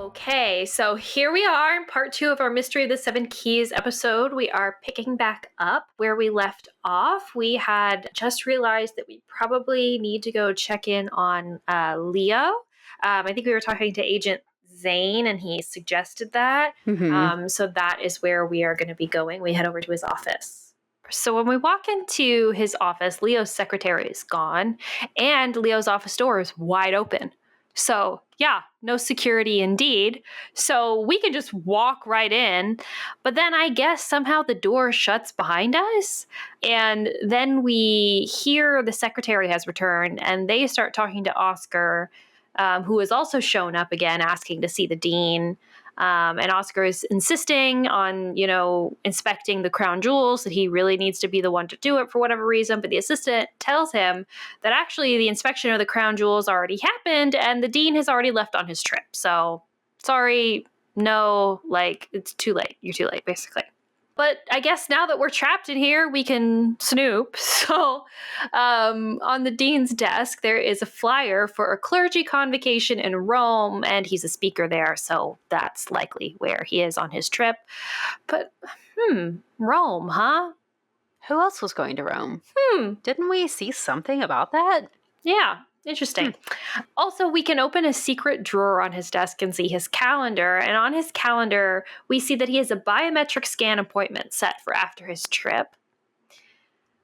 Okay, so here we are in part 2 of our Mystery of the Seven Keys episode. We are picking back up where we left off. We had just realized that we probably need to go check in on Leo. I think we were talking to Agent Zane and he suggested that. So that is where we are going to be going. We head over to his office. So when we walk into his office, Leo's secretary is gone and Leo's office door is wide open. So, yeah, no security indeed. So we can just walk right in. But then I guess somehow the door shuts behind us. And then we hear the secretary has returned and they start talking to Oscar, who has also shown up again asking to see the dean. And Oscar is insisting on, inspecting the crown jewels, that he really needs to be the one to do it for whatever reason. But the assistant tells him that actually the inspection of the crown jewels already happened and the dean has already left on his trip. So sorry, no, it's too late. You're too late, basically. But I guess now that we're trapped in here, we can snoop. So on the dean's desk, there is a flyer for a clergy convocation in Rome, and he's a speaker there, so that's likely where he is on his trip. But, Rome, huh? Who else was going to Rome? Didn't we see something about that? Yeah. Interesting. Also, we can open a secret drawer on his desk and see his calendar. And on his calendar, we see that he has a biometric scan appointment set for after his trip.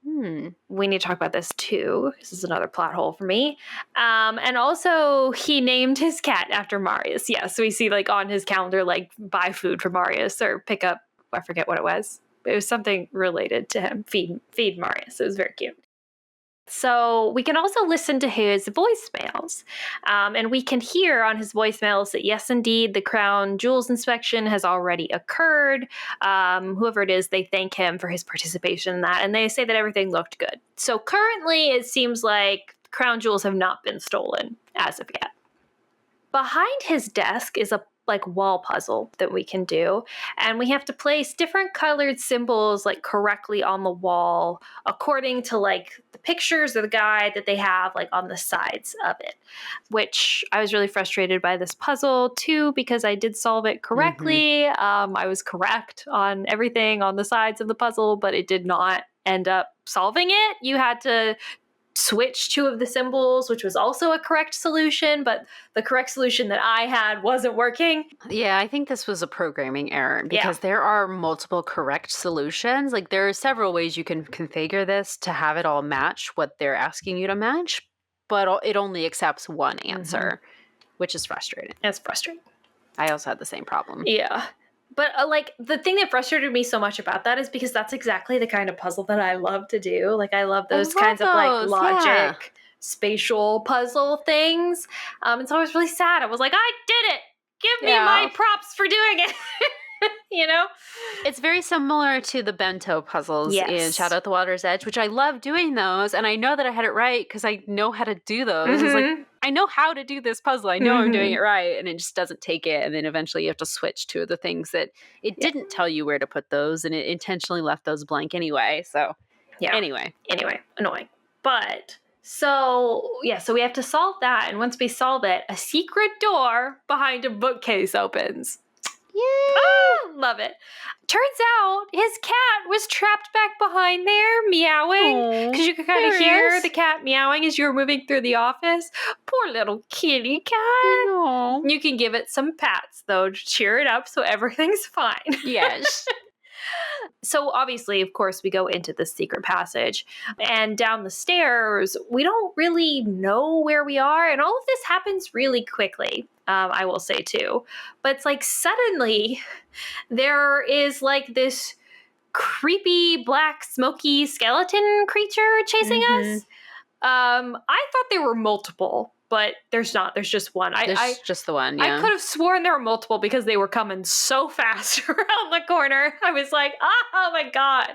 We need to talk about this too. This is another plot hole for me. And also, he named his cat after Marius. Yeah, so we see on his calendar, buy food for Marius or pick up, I forget what it was. It was something related to him. Feed Marius. It was very cute. So we can also listen to his voicemails, and we can hear on his voicemails that yes, indeed, the crown jewels inspection has already occurred. Whoever it is, they thank him for his participation in that, and they say that everything looked good. So currently, it seems like crown jewels have not been stolen as of yet. Behind his desk is a wall puzzle that we can do, and we have to place different colored symbols correctly on the wall according to the pictures of the guy that they have on the sides of it, which I was really frustrated by this puzzle too because I did solve it correctly. I was correct on everything on the sides of the puzzle, but it did not end up solving it. You had to switch two of the symbols, which was also a correct solution, but the correct solution that I had wasn't working. Yeah, I think this was a programming error because there are multiple correct solutions. There are several ways you can configure this to have it all match what they're asking you to match, but it only accepts one answer, which is frustrating. It's frustrating. I also had the same problem. Yeah. But the thing that frustrated me so much about that is because that's exactly the kind of puzzle that I love to do. I love those kinds of logic, spatial puzzle things. And so I was really sad. I was like, I did it. Give me my props for doing it. It's very similar to the bento puzzles in Shadow at the Water's Edge, which I love doing those. And I know that I had it right because I know how to do those. It's I know how to do this puzzle. I know I'm doing it right. And it just doesn't take it. And then eventually you have to switch to the things that it didn't tell you where to put those. And it intentionally left those blank anyway. So anyway, annoying. But so we have to solve that. And once we solve it, a secret door behind a bookcase opens. Yay! Oh, love it. Turns out his cat was trapped back behind there, meowing. Because you could kind of hear the cat meowing as you were moving through the office. Poor little kitty cat. Aww. You can give it some pats, though, to cheer it up so everything's fine. Yes. So obviously, of course, we go into the secret passage and down the stairs. We don't really know where we are. And all of this happens really quickly, I will say, too. But it's suddenly there is this creepy black smoky skeleton creature chasing us. I thought there were multiple. But there's not. There's just one. There's just the one, yeah. I could have sworn there were multiple because they were coming so fast around the corner. I was like, oh my God.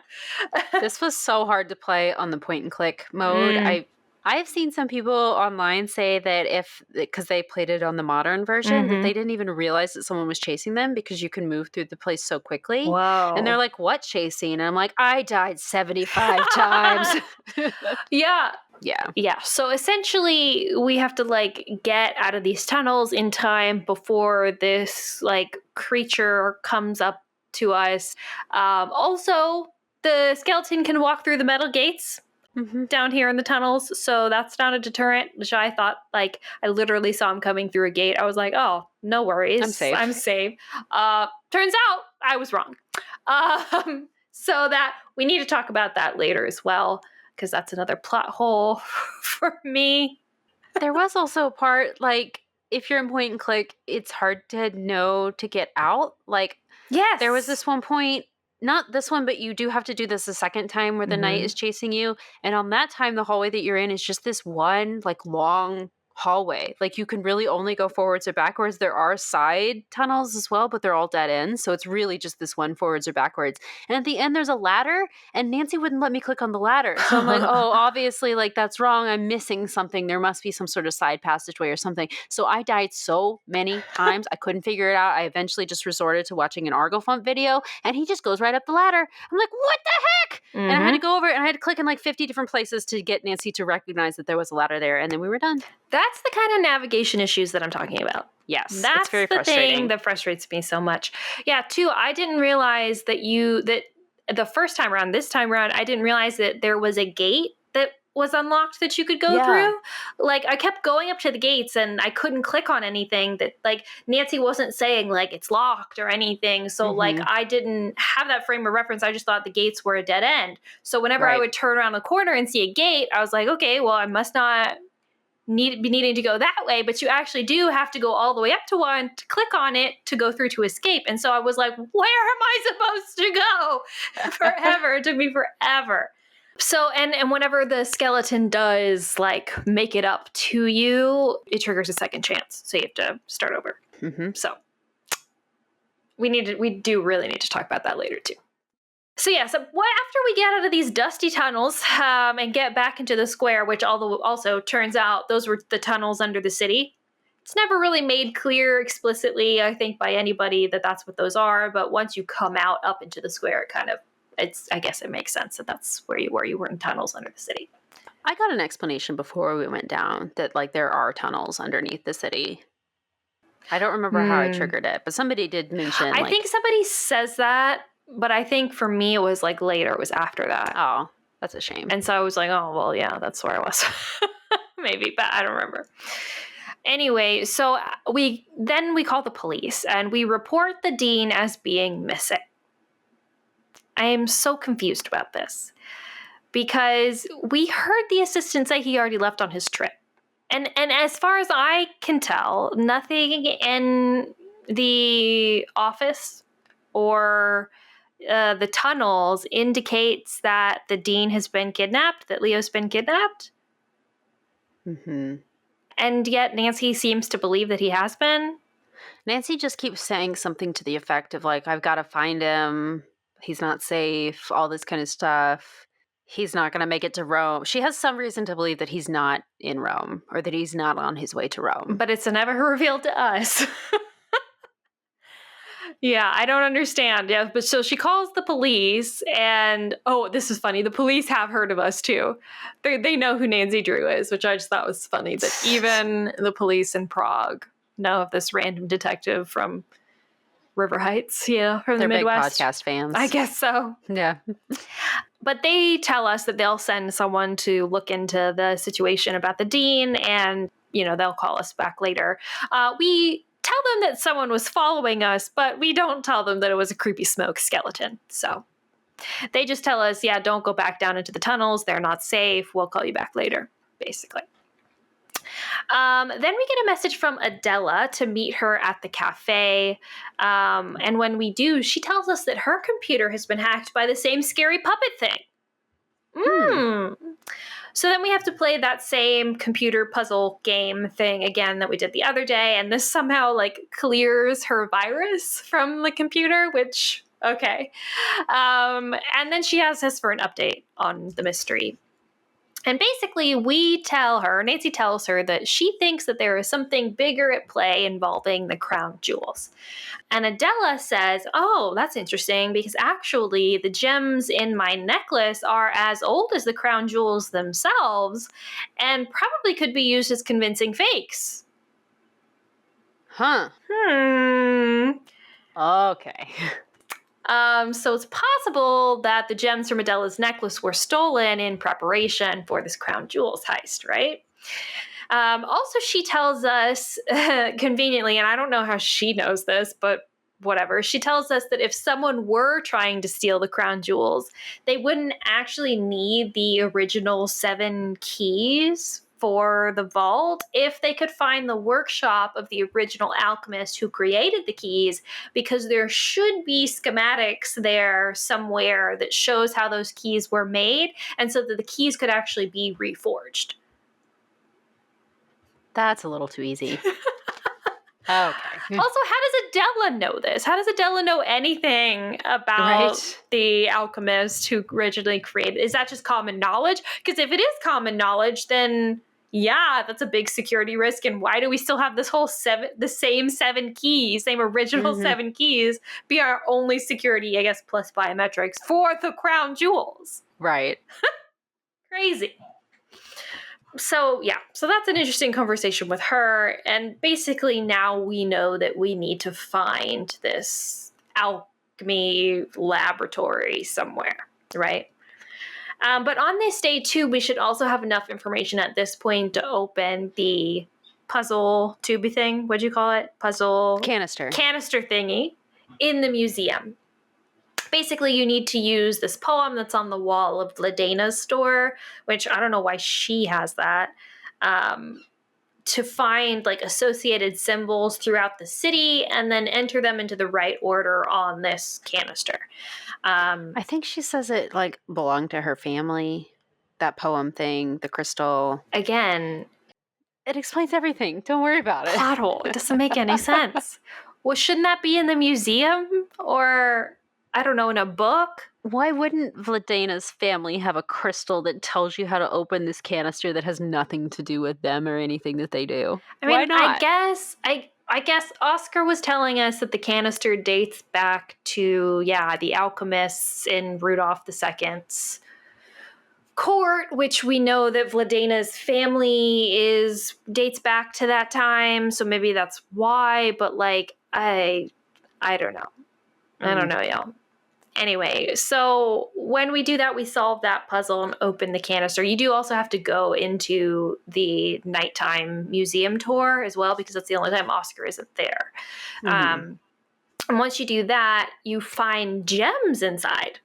This was so hard to play on the point and click mode. I've seen some people online say that because they played it on the modern version, that they didn't even realize that someone was chasing them because you can move through the place so quickly. Whoa. And they're like, what chasing? And I'm like, I died 75 times. Yeah. Yeah. So essentially, we have to like get out of these tunnels in time before this like creature comes up to us. Also, the skeleton can walk through the metal gates down here in the tunnels, so that's not a deterrent, which I thought, like, I literally saw him coming through a gate. I was like, oh, no worries. I'm safe. Turns out I was wrong. So that we need to talk about that later as well, because that's another plot hole for me. There was also a part, like, if you're in point and click, it's hard to know to get out. Like, yes, there was this one point, not this one, but you do have to do this a second time where the knight is chasing you. And on that time, the hallway that you're in is just this one, like, long hallway. Like, you can really only go forwards or backwards. There are side tunnels as well, but they're all dead ends. So it's really just this one forwards or backwards. And at the end, there's a ladder, and Nancy wouldn't let me click on the ladder. So I'm like, oh, obviously, like, that's wrong. I'm missing something. There must be some sort of side passageway or something. So I died so many times. I couldn't figure it out. I eventually just resorted to watching an Argofump video, and he just goes right up the ladder. I'm like, what the heck? And I had to go over it, and I had to click in like 50 different places to get Nancy to recognize that there was a ladder there, and then we were done. That's the kind of navigation issues that I'm talking about. Yes, that's it's very the frustrating. thing that frustrates me so much. Yeah, too, I didn't realize that the first time around, this time around, I didn't realize that there was a gate that was unlocked that you could go through. Like, I kept going up to the gates and I couldn't click on anything that, like, Nancy wasn't saying, like, it's locked or anything. So, like, I didn't have that frame of reference. I just thought the gates were a dead end. So whenever I would turn around the corner and see a gate, I was like, okay, well, I must not be needing to go that way, but you actually do have to go all the way up to one to click on it to go through to escape. And so I was like, where am I supposed to go? Forever. It took me forever. So, and whenever the skeleton does like make it up to you, it triggers a second chance. So you have to start over. So we do really need to talk about that later too. So yeah, so after we get out of these dusty tunnels and get back into the square, which also turns out those were the tunnels under the city. It's never really made clear explicitly, I think, by anybody that that's what those are. But once you come out up into the square, I guess it makes sense that that's where you were. You were in tunnels under the city. I got an explanation before we went down that like there are tunnels underneath the city. I don't remember how I triggered it, but somebody did mention. I think somebody says that. But I think for me, it was like later. It was after that. Oh, that's a shame. And so I was like, oh, well, yeah, that's where I was. Maybe, but I don't remember. Anyway, so we call the police and we report the dean as being missing. I am so confused about this because we heard the assistant say he already left on his trip. And as far as I can tell, nothing in the office or the tunnels indicates that the dean has been kidnapped, that Leo's been kidnapped. And yet Nancy seems to believe that he has been. Nancy just keeps saying something to the effect of like, I've got to find him. He's not safe, all this kind of stuff. He's not going to make it to Rome. She has some reason to believe that he's not in Rome or that he's not on his way to Rome. But it's never revealed to us. Yeah, I don't understand. Yeah, but so she calls the police and, oh, this is funny. The police have heard of us too. They know who Nancy Drew is, which I just thought was funny that even the police in Prague know of this random detective from River Heights, from the Midwest. They're big podcast fans. I guess so. Yeah. But they tell us that they'll send someone to look into the situation about the dean and, they'll call us back later. We tell them that someone was following us, but we don't tell them that it was a creepy smoke skeleton. So they just tell us, don't go back down into the tunnels. They're not safe. We'll call you back later, basically. Then we get a message from Adela to meet her at the cafe. And when we do, she tells us that her computer has been hacked by the same scary puppet thing. So then we have to play that same computer puzzle game thing again that we did the other day. And this somehow clears her virus from the computer, which, okay. And then she asks us for an update on the mystery. And basically, Nancy tells her that she thinks that there is something bigger at play involving the crown jewels. And Adela says, oh, that's interesting, because actually the gems in my necklace are as old as the crown jewels themselves and probably could be used as convincing fakes. Huh. Okay. So it's possible that the gems from Adela's necklace were stolen in preparation for this crown jewels heist, right? Also, she tells us, conveniently, and I don't know how she knows this, but whatever, she tells us that if someone were trying to steal the crown jewels, they wouldn't actually need the original 7 keys for the vault if they could find the workshop of the original alchemist who created the keys, because there should be schematics there somewhere that shows how those keys were made, and so that the keys could actually be reforged. That's a little too easy. Okay. Also, how does Adela know this? How does Adela know anything about the alchemist who originally created? Is that just common knowledge? Because if it is common knowledge, then yeah, that's a big security risk. And why do we still have this whole the same 7 keys, same original 7 keys, be our only security, I guess, plus biometrics for the crown jewels? Right. Crazy. So that's an interesting conversation with her. And basically now we know that we need to find this alchemy laboratory somewhere, right? But on this day too, we should also have enough information at this point to open the puzzle tubey thing. What'd you call it? Puzzle canister thingy in the museum. Basically, you need to use this poem that's on the wall of Vladena's store, which I don't know why she has that, to find like associated symbols throughout the city and then enter them into the right order on this canister. I think she says it like belonged to her family, that poem thing, the crystal. Again, it explains everything. Don't worry about it. Plot hole. It doesn't make any sense. Well, shouldn't that be in the museum or... I don't know, in a book? Why wouldn't Vladena's family have a crystal that tells you how to open this canister that has nothing to do with them or anything that they do? I mean, why not? I guess Oscar was telling us that the canister dates back to, the alchemists in Rudolph II's court, which we know that Vladena's family dates back to that time, so maybe that's why, but like, I don't know. I don't know, y'all. Anyway, so when we do that, we solve that puzzle and open the canister. You do also have to go into the nighttime museum tour as well, because that's the only time Oscar isn't there. And once you do that, you find gems inside.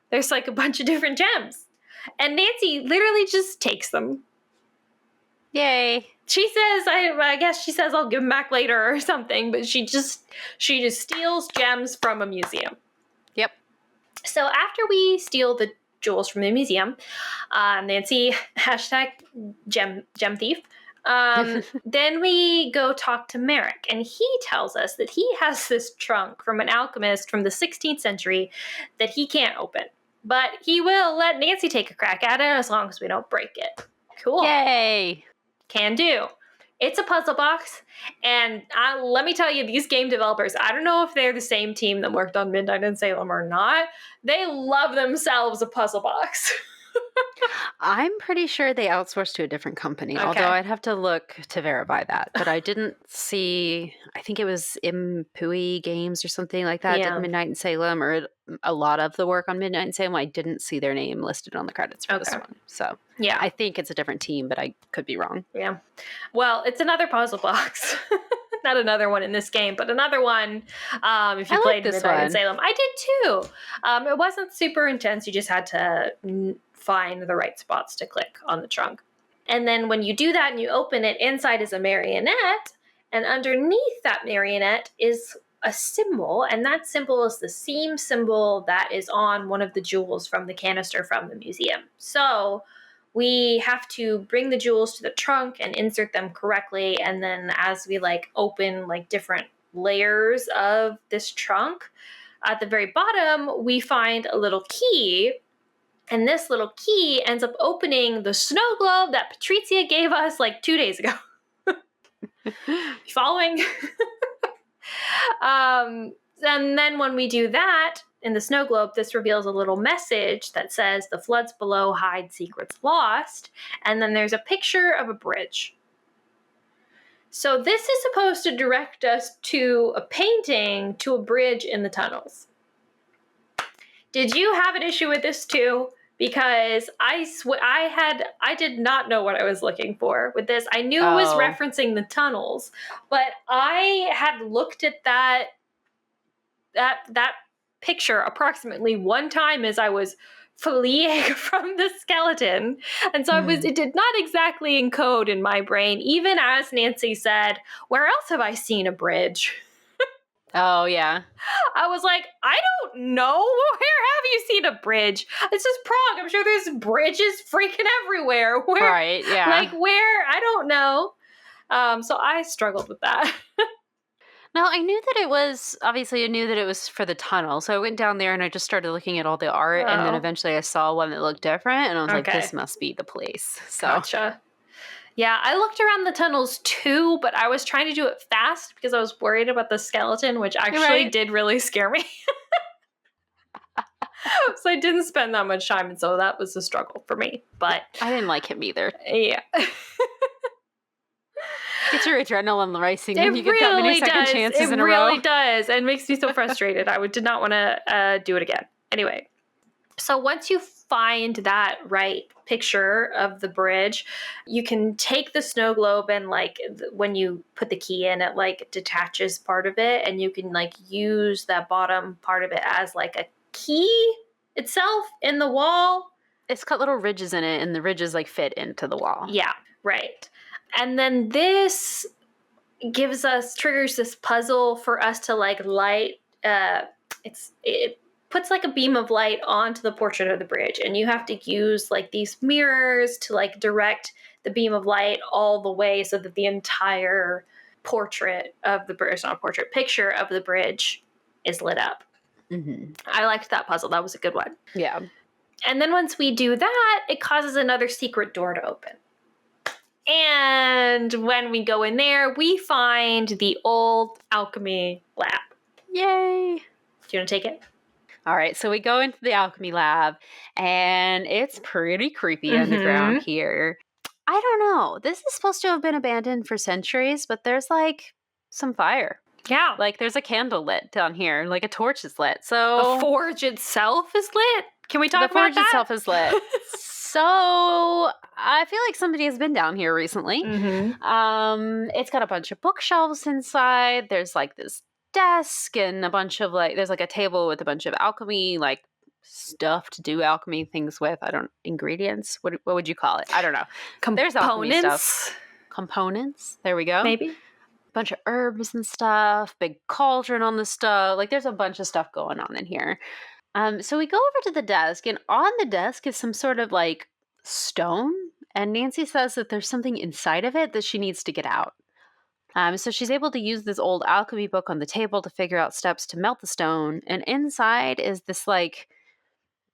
There's like a bunch of different gems. And Nancy literally just takes them. Yay. She says, I guess she says I'll give them back later or something, but she just steals gems from a museum. Yep. So after we steal the jewels from the museum, Nancy, #gem thief, then we go talk to Merrick, and he tells us that he has this trunk from an alchemist from the 16th century that he can't open, but he will let Nancy take a crack at it as long as we don't break it. Cool. Yay. Can do. It's a puzzle box, and let me tell you, these game developers, I don't know if they're the same team that worked on Midnight in Salem or not. They love themselves a puzzle box. I'm pretty sure they outsourced to a different company, although I'd have to look to verify that. But I didn't see, I think it was Impui Games or something like that, did Midnight in Salem, or a lot of the work on Midnight in Salem. I didn't see their name listed on the credits for this one. So I think it's a different team, but I could be wrong. Yeah. Well, it's another puzzle box. Not another one in this game, but another one if you played Midnight in Salem. I did too. It wasn't super intense. You just had to find the right spots to click on the trunk. And then when you do that and you open it, inside is a marionette, and underneath that marionette is a symbol, and that symbol is the same symbol that is on one of the jewels from the canister from the museum. So we have to bring the jewels to the trunk and insert them correctly, and then as we open different layers of this trunk, at the very bottom we find a little key And this little key ends up opening the snow globe that Patrizia gave us like 2 days ago. Following? And then when we do that in the snow globe, this reveals a little message that says the floods below hide secrets lost. And then there's a picture of a bridge. So this is supposed to direct us to a painting to a bridge in the tunnels. Did you have an issue with this too? Because I did not know what I was looking for with this. I knew it was referencing the tunnels, but I had looked at that picture approximately one time as I was fleeing from the skeleton. And so it did not exactly encode in my brain, even as Nancy said, where else have I seen a bridge? Oh, yeah. I was like, I don't know. Where have you seen a bridge? This is Prague. I'm sure there's bridges freaking everywhere. Where, right, yeah. Like where? I don't know. So I struggled with that. No, I knew that it was, obviously I knew that it was for the tunnel. So I went down there and I just started looking at all the art. And then eventually I saw one that looked different. And I was like, this must be the place. So. Gotcha. Yeah, I looked around the tunnels too, but I was trying to do it fast because I was worried about the skeleton, which actually did really scare me. So I didn't spend that much time, and so that was a struggle for me. But I didn't like him either. Yeah. Get your adrenaline racing when you get that many second chances in a row. It really does, and makes me so frustrated. I did not want to do it again. Anyway, so once you find that right picture of the bridge, you can take the snow globe and like when you put the key in, it like detaches part of it, and you can like use that bottom part of it as like a key itself in the wall. It's got little ridges in it, and the ridges like fit into the wall. Yeah, right. And then this triggers this puzzle for us to like light. It puts like a beam of light onto the portrait of the bridge, and you have to use like these mirrors to like direct the beam of light all the way so that the entire portrait of the bridge, not a portrait, picture of the bridge is lit up. Mm-hmm. I liked that puzzle. That was a good one. Yeah. And then once we do that, it causes another secret door to open. And when we go in there, we find the old alchemy lab. Yay! Do you want to take it? All right, so we go into the alchemy lab, and it's pretty creepy underground here. I don't know. This is supposed to have been abandoned for centuries, but there's like some fire. Yeah. Like there's a candle lit down here, like a torch is lit. So the forge itself is lit? Can we talk about that? The forge itself is lit. So I feel like somebody has been down here recently. It's got a bunch of bookshelves inside. There's like this desk and a bunch of like, there's like a table with a bunch of alchemy, like stuff to do alchemy things with. Ingredients. What would you call it? I don't know. Components? There's alchemy stuff. Components. There we go. Maybe. Bunch of herbs and stuff. Big cauldron on the stove. Like there's a bunch of stuff going on in here. So we go over to the desk, and on the desk is some sort of like stone. And Nancy says that there's something inside of it that she needs to get out. So she's able to use this old alchemy book on the table to figure out steps to melt the stone. And inside is this like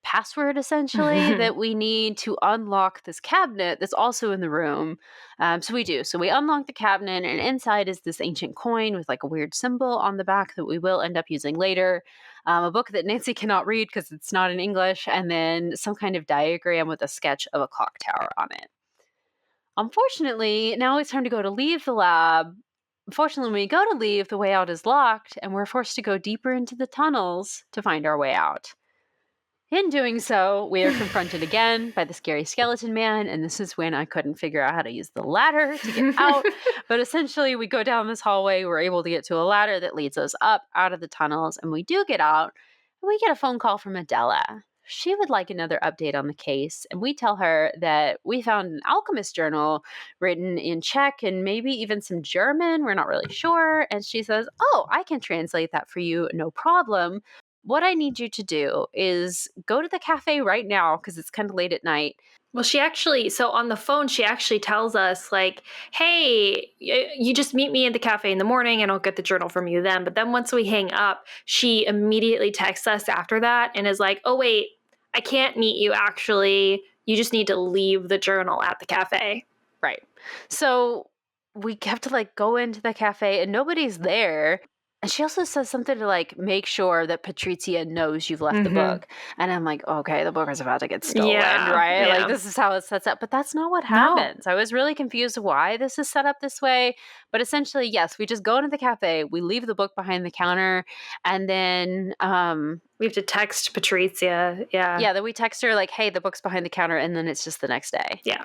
password essentially that we need to unlock this cabinet that's also in the room. So we do. So we unlock the cabinet, and inside is this ancient coin with like a weird symbol on the back that we will end up using later. A book that Nancy cannot read because it's not in English, and then some kind of diagram with a sketch of a clock tower on it. Unfortunately, now it's time to leave the lab. Unfortunately, when we go to leave, the way out is locked, and we're forced to go deeper into the tunnels to find our way out. In doing so, we are confronted again by the scary skeleton man, and this is when I couldn't figure out how to use the ladder to get out. But essentially, we go down this hallway, we're able to get to a ladder that leads us up out of the tunnels, and we do get out, and we get a phone call from Adela. She would like another update on the case, and we tell her that we found an alchemist journal written in Czech and maybe even some German, we're not really sure, and she says, oh, I can translate that for you, no problem. What I need you to do is go to the cafe right now because it's kind of late at night. Well, so on the phone, she actually tells us like, hey, you just meet me at the cafe in the morning and I'll get the journal from you then. But then once we hang up, she immediately texts us after that and is like, oh, wait, I can't meet you actually. You just need to leave the journal at the cafe. Right. So we have to like go into the cafe and nobody's there. And she also says something to like make sure that Patrizia knows you've left the book. And I'm like, okay, the book is about to get stolen, right? Like this is how it sets up. But that's not what happens. I was really confused why this is set up this way. But essentially, yes, we just go into the cafe, we leave the book behind the counter, and then we have to text Patrizia. Yeah, then we text her like, hey, the book's behind the counter, and then it's just the next day. Yeah.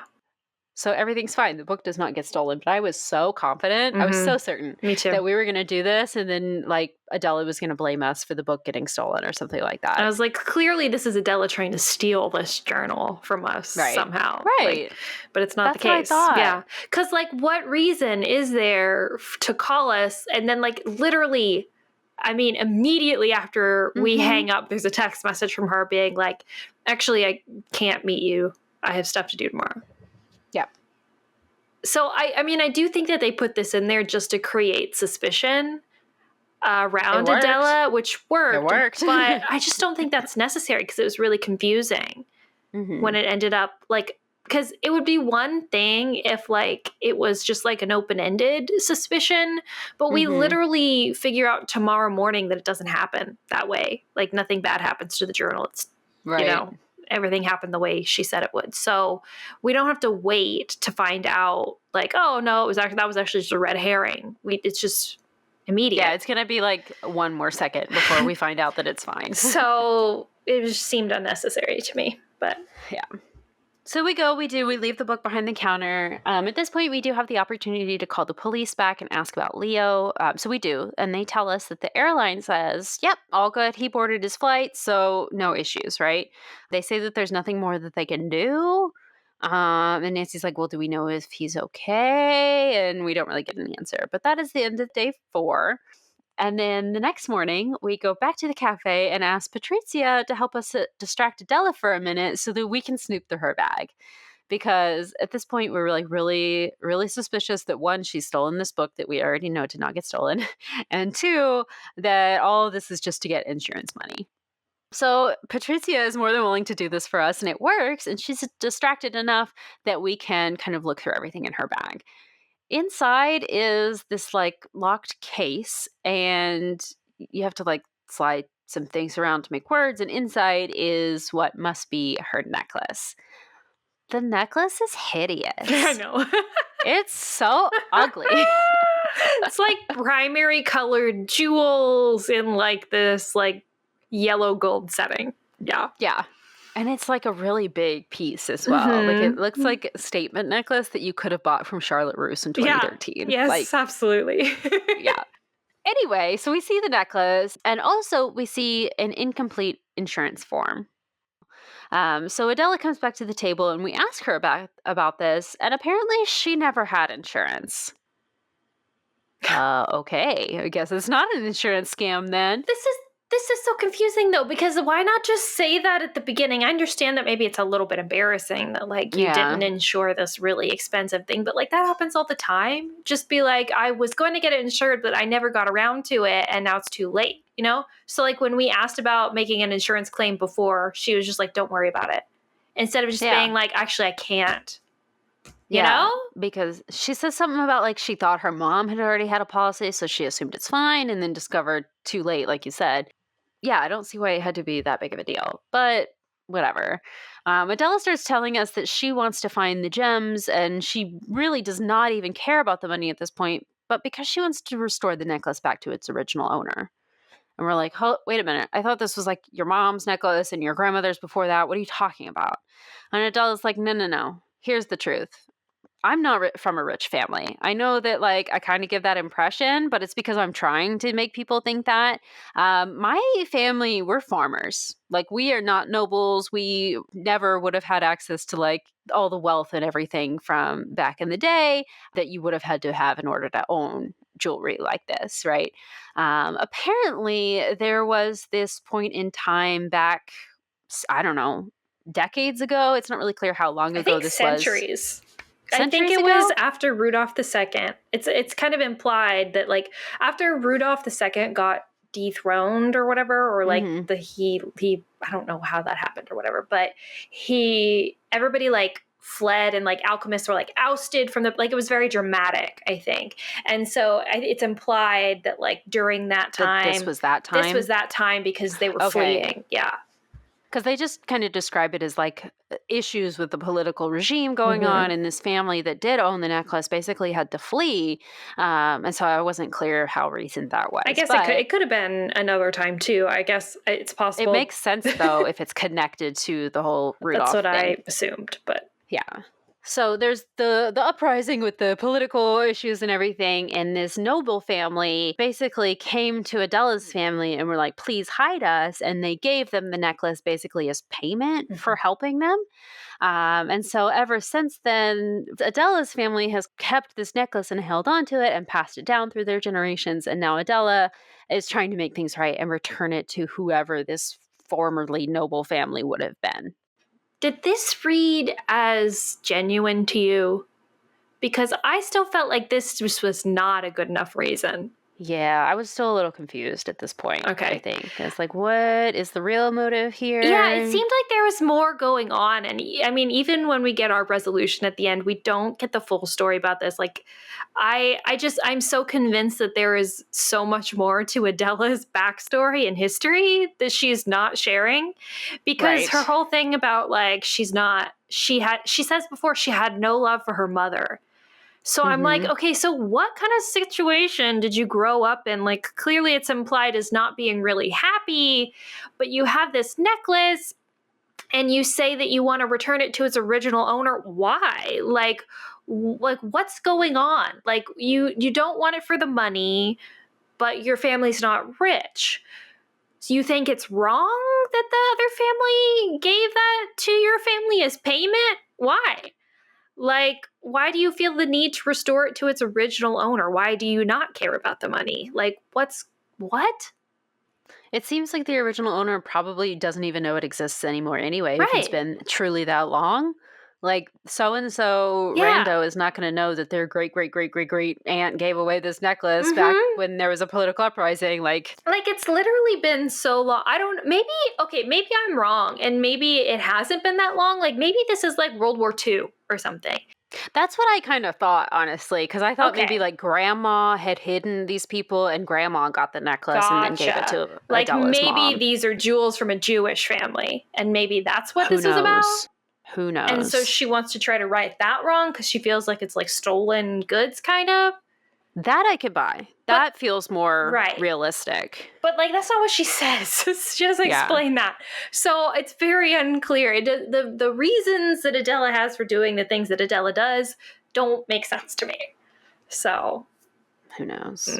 So everything's fine. The book does not get stolen. But I was so confident. I was so certain Me too. that we were going to do this. And then like Adela was going to blame us for the book getting stolen or something like that. I was like, clearly this is Adela trying to steal this journal from us somehow. Right. Like, but it's not the case. What I thought. Yeah. Because like what reason is there to call us and then like literally, I mean, immediately after we hang up, there's a text message from her being like, actually, I can't meet you. I have stuff to do tomorrow. Yeah. So, I mean, I do think that they put this in there just to create suspicion around Adela, which worked. It worked. But I just don't think that's necessary because it was really confusing when it ended up like, because it would be one thing if like it was just like an open-ended suspicion, but we literally figure out tomorrow morning that it doesn't happen that way. Like nothing bad happens to the journal. It's, you know, everything happened the way she said it would. So we don't have to wait to find out like, oh no, that was actually just a red herring. It's just immediate. Yeah, it's going to be like one more second before we find out that it's fine. So it just seemed unnecessary to me, but yeah. So we leave the book behind the counter. At this point, we do have the opportunity to call the police back and ask about Leo. So we do. And they tell us that the airline says, yep, all good. He boarded his flight, so no issues, right? They say that there's nothing more that they can do. And Nancy's like, well, do we know if he's okay? And we don't really get an answer. But that is the end of day 4. And then the next morning, we go back to the cafe and ask Patrizia to help us distract Adela for a minute so that we can snoop through her bag. Because at this point, we're like really, really suspicious that 1, she's stolen this book that we already know did not get stolen. And 2, that all of this is just to get insurance money. So Patrizia is more than willing to do this for us, and it works. And she's distracted enough that we can kind of look through everything in her bag. Inside is this like locked case, and you have to like slide some things around to make words, and inside is what must be her necklace. The necklace is hideous. I know. It's so ugly. It's like primary colored jewels in like this like yellow gold setting. Yeah. Yeah. And it's like a really big piece as well. Like it looks like a statement necklace that you could have bought from Charlotte Russe in 2013. Yeah. Yes, like, absolutely. Yeah. Anyway, so we see the necklace, and also we see an incomplete insurance form. So Adela comes back to the table, and we ask her about this, and apparently she never had insurance. Okay, I guess it's not an insurance scam then. This is so confusing though, because why not just say that at the beginning? I understand that maybe it's a little bit embarrassing that like you didn't insure this really expensive thing, but like that happens all the time. Just be like, I was going to get it insured, but I never got around to it, and now it's too late, you know? So like when we asked about making an insurance claim before, she was just like, don't worry about it. Instead of just being like, actually, I can't. You know? Because she says something about like she thought her mom had already had a policy, so she assumed it's fine, and then discovered too late, like you said. Yeah, I don't see why it had to be that big of a deal, but whatever. Adela starts telling us that she wants to find the gems, and she really does not even care about the money at this point, but because she wants to restore the necklace back to its original owner. And we're like, wait a minute. I thought this was like your mom's necklace and your grandmother's before that. What are you talking about? And Adela's like, no. Here's the truth. I'm not from a rich family. I know that like I kind of give that impression, but it's because I'm trying to make people think that. My family, we're farmers. Like we are not nobles. We never would have had access to like all the wealth and everything from back in the day that you would have had to have in order to own jewelry like this, right? Apparently there was this point in time back, I don't know, decades ago. It's not really clear how long ago this centuries. was. I think it was after Rudolph II. It's kind of implied that like after Rudolph II got dethroned or whatever, or like Mm-hmm. he I don't know how that happened or whatever, but everybody like fled and like alchemists were like ousted from the, like it was very dramatic, I think. And so it's implied that like during that time, this was that time because they were Okay. fleeing. Yeah. Because they just kind of describe it as like issues with the political regime going on, and this family that did own the necklace basically had to flee. And so I wasn't clear how recent that was. I guess but it could have been another time too. I guess it's possible. It makes sense though if it's connected to the whole Rudolph That's what thing. I assumed, but yeah. So there's the uprising with the political issues and everything, and this noble family basically came to Adela's family and were like, please hide us, and they gave them the necklace basically as payment for helping them. And so ever since then, Adela's family has kept this necklace and held on to it and passed it down through their generations, and now Adela is trying to make things right and return it to whoever this formerly noble family would have been. Did this read as genuine to you? Because I still felt like this just was not a good enough reason. Yeah, I was still a little confused at this point. Okay. I think it's like, what is the real motive here? Yeah, it seemed like there was more going on, and I mean, even when we get our resolution at the end, we don't get the full story about this. Like, I'm so convinced that there is so much more to Adela's backstory and history that she's not sharing, because her whole thing about like she says before she had no love for her mother. So I'm like, okay, so what kind of situation did you grow up in? Like, clearly it's implied as not being really happy, but you have this necklace and you say that you want to return it to its original owner. Why? Like what's going on? Like, you don't want it for the money, but your family's not rich. So you think it's wrong that the other family gave that to your family as payment? Why? Like, why do you feel the need to restore it to its original owner? Why do you not care about the money? Like, what? It seems like the original owner probably doesn't even know it exists anymore anyway, if it's Right. been truly that long. Like, so-and-so rando is not going to know that their great aunt gave away this necklace back when there was a political uprising. Like, it's literally been so long. Maybe I'm wrong, and maybe it hasn't been that long. Like, maybe this is like World War II or something. That's what I kind of thought, honestly, because I thought maybe like grandma had hidden these people and grandma got the necklace and then gave it to like Adela's maybe mom. These are jewels from a Jewish family, and maybe that's what this is about. Who knows? And so she wants to try to right that wrong because she feels like it's like stolen goods, kind of. That I could buy. That feels more realistic. But like, that's not what she says. She doesn't explain that. So it's very unclear. The reasons that Adela has for doing the things that Adela does don't make sense to me. So who knows?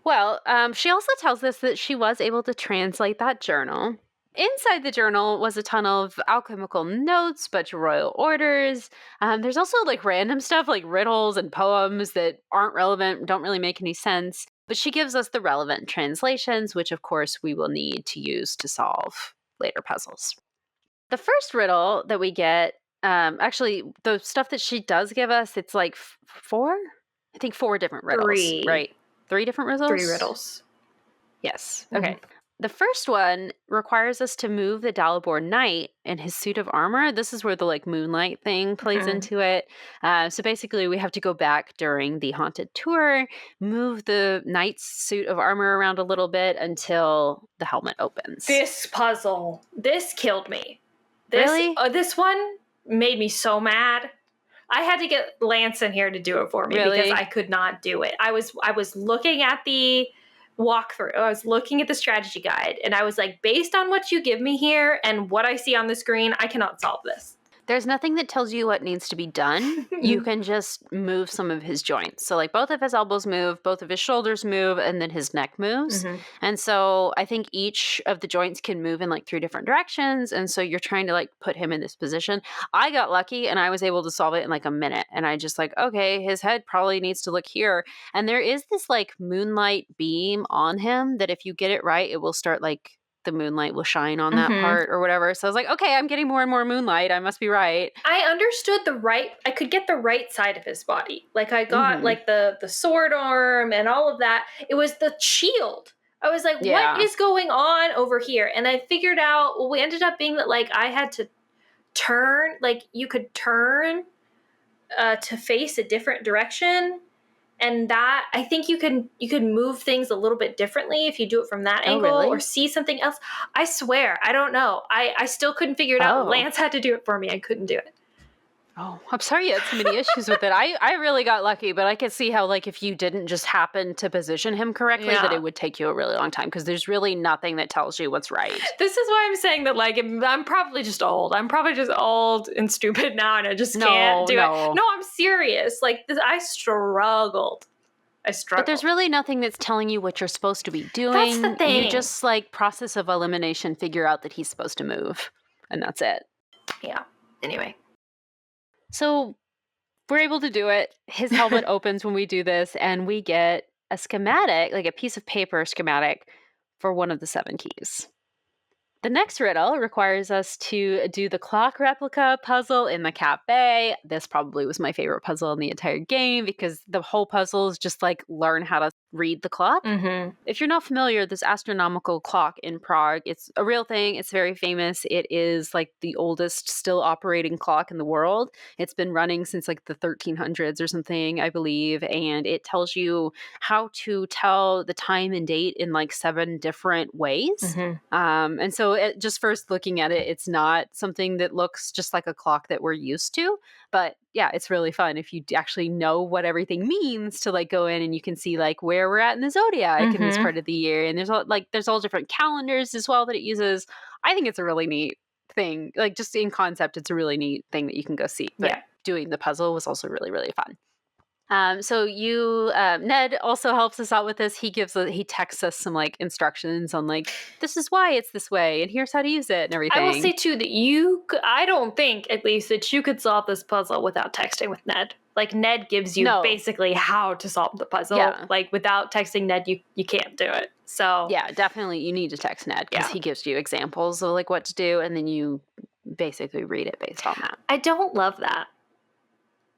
Well, she also tells us that she was able to translate that journal. Inside the journal was a ton of alchemical notes, bunch of royal orders. There's also like random stuff like riddles and poems that aren't relevant, don't really make any sense. But she gives us the relevant translations, which of course we will need to use to solve later puzzles. The first riddle that we get, actually, the stuff that she does give us, it's like four different riddles, right? 3 different riddles? 3 riddles. Yes. Okay. The first one requires us to move the Dalibor Knight in his suit of armor. This is where the like moonlight thing plays into it. So basically we have to go back during the haunted tour, move the knight's suit of armor around a little bit until the helmet opens. This puzzle, this killed me. Really? This one made me so mad. I had to get Lance in here to do it for me because I could not do it. I was looking at the walkthrough. I was looking at the strategy guide, and I was like, based on what you give me here and what I see on the screen, I cannot solve this. There's nothing that tells you what needs to be done. You can just move some of his joints. So like both of his elbows move, both of his shoulders move, and then his neck moves. And so I think each of the joints can move in like 3 different directions. And so you're trying to like put him in this position. I got lucky and I was able to solve it in like a minute. And I just like, okay, his head probably needs to look here. And there is this like moonlight beam on him that if you get it right, it will start like the moonlight will shine on that part or whatever. So I was like, okay, I'm getting more and more moonlight. I must be right. I understood I could get the right side of his body. Like I got like the sword arm and all of that. It was the shield I was like, what is going on over here? And I figured out, well, we ended up being that, like, I had to turn, like, you could turn to face a different direction. And that, I think you can move things a little bit differently if you do it from that angle or see something else. I swear, I don't know. I still couldn't figure it out. Lance had to do it for me. I couldn't do it. Oh, I'm sorry you had so many issues with it. I really got lucky, but I could see how, like, if you didn't just happen to position him correctly, that it would take you a really long time, because there's really nothing that tells you what's right. This is why I'm saying that, like, I'm probably just old. I'm probably just old and stupid now, and I just can't do it. No, I'm serious. Like, I struggled. But there's really nothing that's telling you what you're supposed to be doing. That's the thing. You just, like, process of elimination, figure out that he's supposed to move, and that's it. Yeah. Anyway. So we're able to do it. His helmet opens when we do this, and we get a schematic, like a piece of paper schematic for one of the 7 keys. The next riddle requires us to do the clock replica puzzle in the cafe. This probably was my favorite puzzle in the entire game, because the whole puzzle is just like learn how to read the clock. Mm-hmm. If you're not familiar, this astronomical clock in Prague, it's a real thing. It's very famous. It is like the oldest still operating clock in the world. It's been running since like the 1300s or something, I believe. And it tells you how to tell the time and date in like 7 different ways. Mm-hmm. And so just first looking at it, it's not something that looks just like a clock that we're used to. But yeah, it's really fun if you actually know what everything means, to like go in and you can see like where we're at in the zodiac in this part of the year. And there's all different calendars as well that it uses. I think it's a really neat thing. Like, just in concept, it's a really neat thing that you can go see. But doing the puzzle was also really, really fun. So Ned also helps us out with this. He texts us some like instructions on like, this is why it's this way, and here's how to use it and everything. I will say too that I don't think, at least, that you could solve this puzzle without texting with Ned. Like, Ned gives you basically how to solve the puzzle. Yeah. Like, without texting Ned, you can't do it. So yeah, definitely you need to text Ned, because he gives you examples of like what to do, and then you basically read it based on that. I don't love that.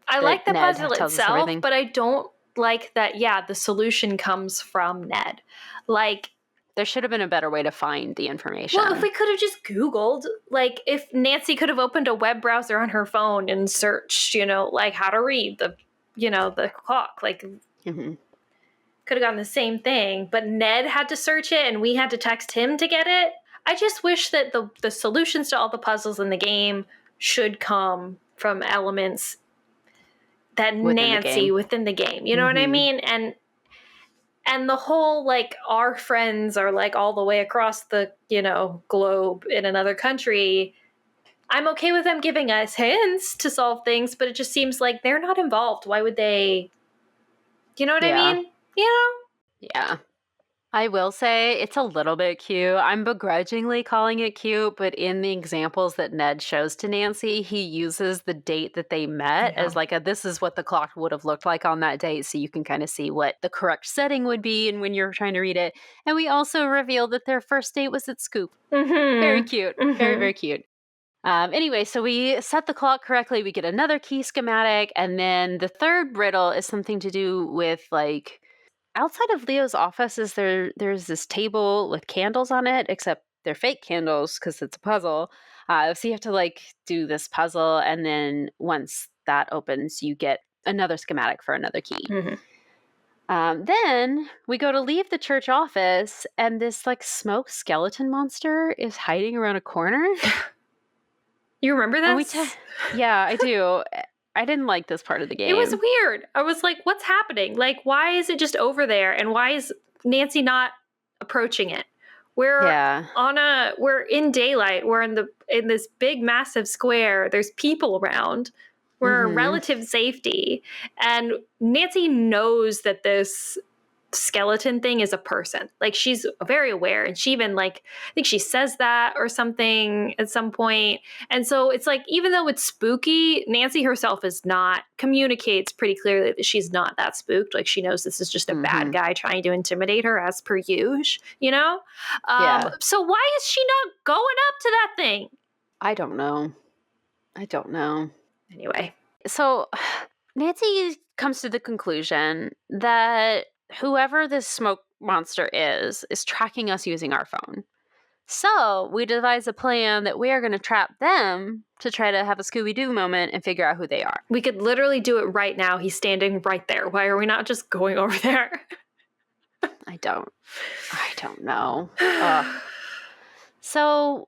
I like the puzzle itself, but I don't like that, the solution comes from Ned. Like, there should have been a better way to find the information. Well, if we could have just Googled, like, if Nancy could have opened a web browser on her phone and searched, like how to read the clock, like, could have gotten the same thing, but Ned had to search it and we had to text him to get it. I just wish that the solutions to all the puzzles in the game should come from elements that within the game. You know what I mean? And the whole, like, our friends are, like, all the way across the, globe in another country. I'm okay with them giving us hints to solve things, but it just seems like they're not involved. Why would they? You know what I mean? Yeah. I will say it's a little bit cute. I'm begrudgingly calling it cute, but in the examples that Ned shows to Nancy, he uses the date that they met as like this is what the clock would have looked like on that date, so you can kind of see what the correct setting would be and when you're trying to read it. And we also revealed that their first date was at Scoop. Very cute. Very, very cute. Anyway, so we set the clock correctly. We get another key schematic. And then the third riddle is something to do with like, outside of Leo's office, there's this table with candles on it, except they're fake candles because it's a puzzle. So you have to like do this puzzle, and then once that opens, you get another schematic for another key. Then we go to leave the church office, and this like smoke skeleton monster is hiding around a corner. You remember this? Yeah, I do. I didn't like this part of the game. It was weird. I was like, what's happening? Like, why is it just over there? And why is Nancy not approaching it? We're in daylight. We're in this big, massive square. There's people around. We're in relative safety. And Nancy knows that this skeleton thing is a person. Like, she's very aware, and she even like, I think she says that or something at some point. And so it's like, even though it's spooky, Nancy herself communicates pretty clearly that she's not that spooked. Like, she knows this is just a bad guy trying to intimidate her, as per usual, so why is she not going up to that thing? I don't know. Anyway, so Nancy comes to the conclusion that whoever this smoke monster is tracking us using our phone. So we devise a plan that we are going to trap them to try to have a Scooby-Doo moment and figure out who they are. We could literally do it right now. He's standing right there. Why are we not just going over there? I don't know. So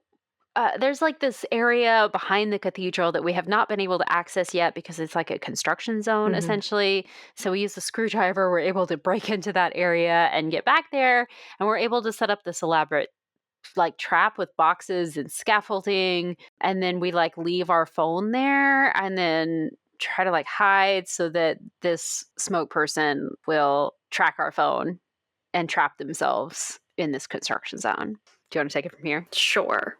there's like this area behind the cathedral that we have not been able to access yet because it's like a construction zone, essentially. So we use the screwdriver. We're able to break into that area and get back there. And we're able to set up this elaborate like trap with boxes and scaffolding. And then we like leave our phone there and then try to like hide so that this smoke person will track our phone and trap themselves in this construction zone. Do you want to take it from here? Sure.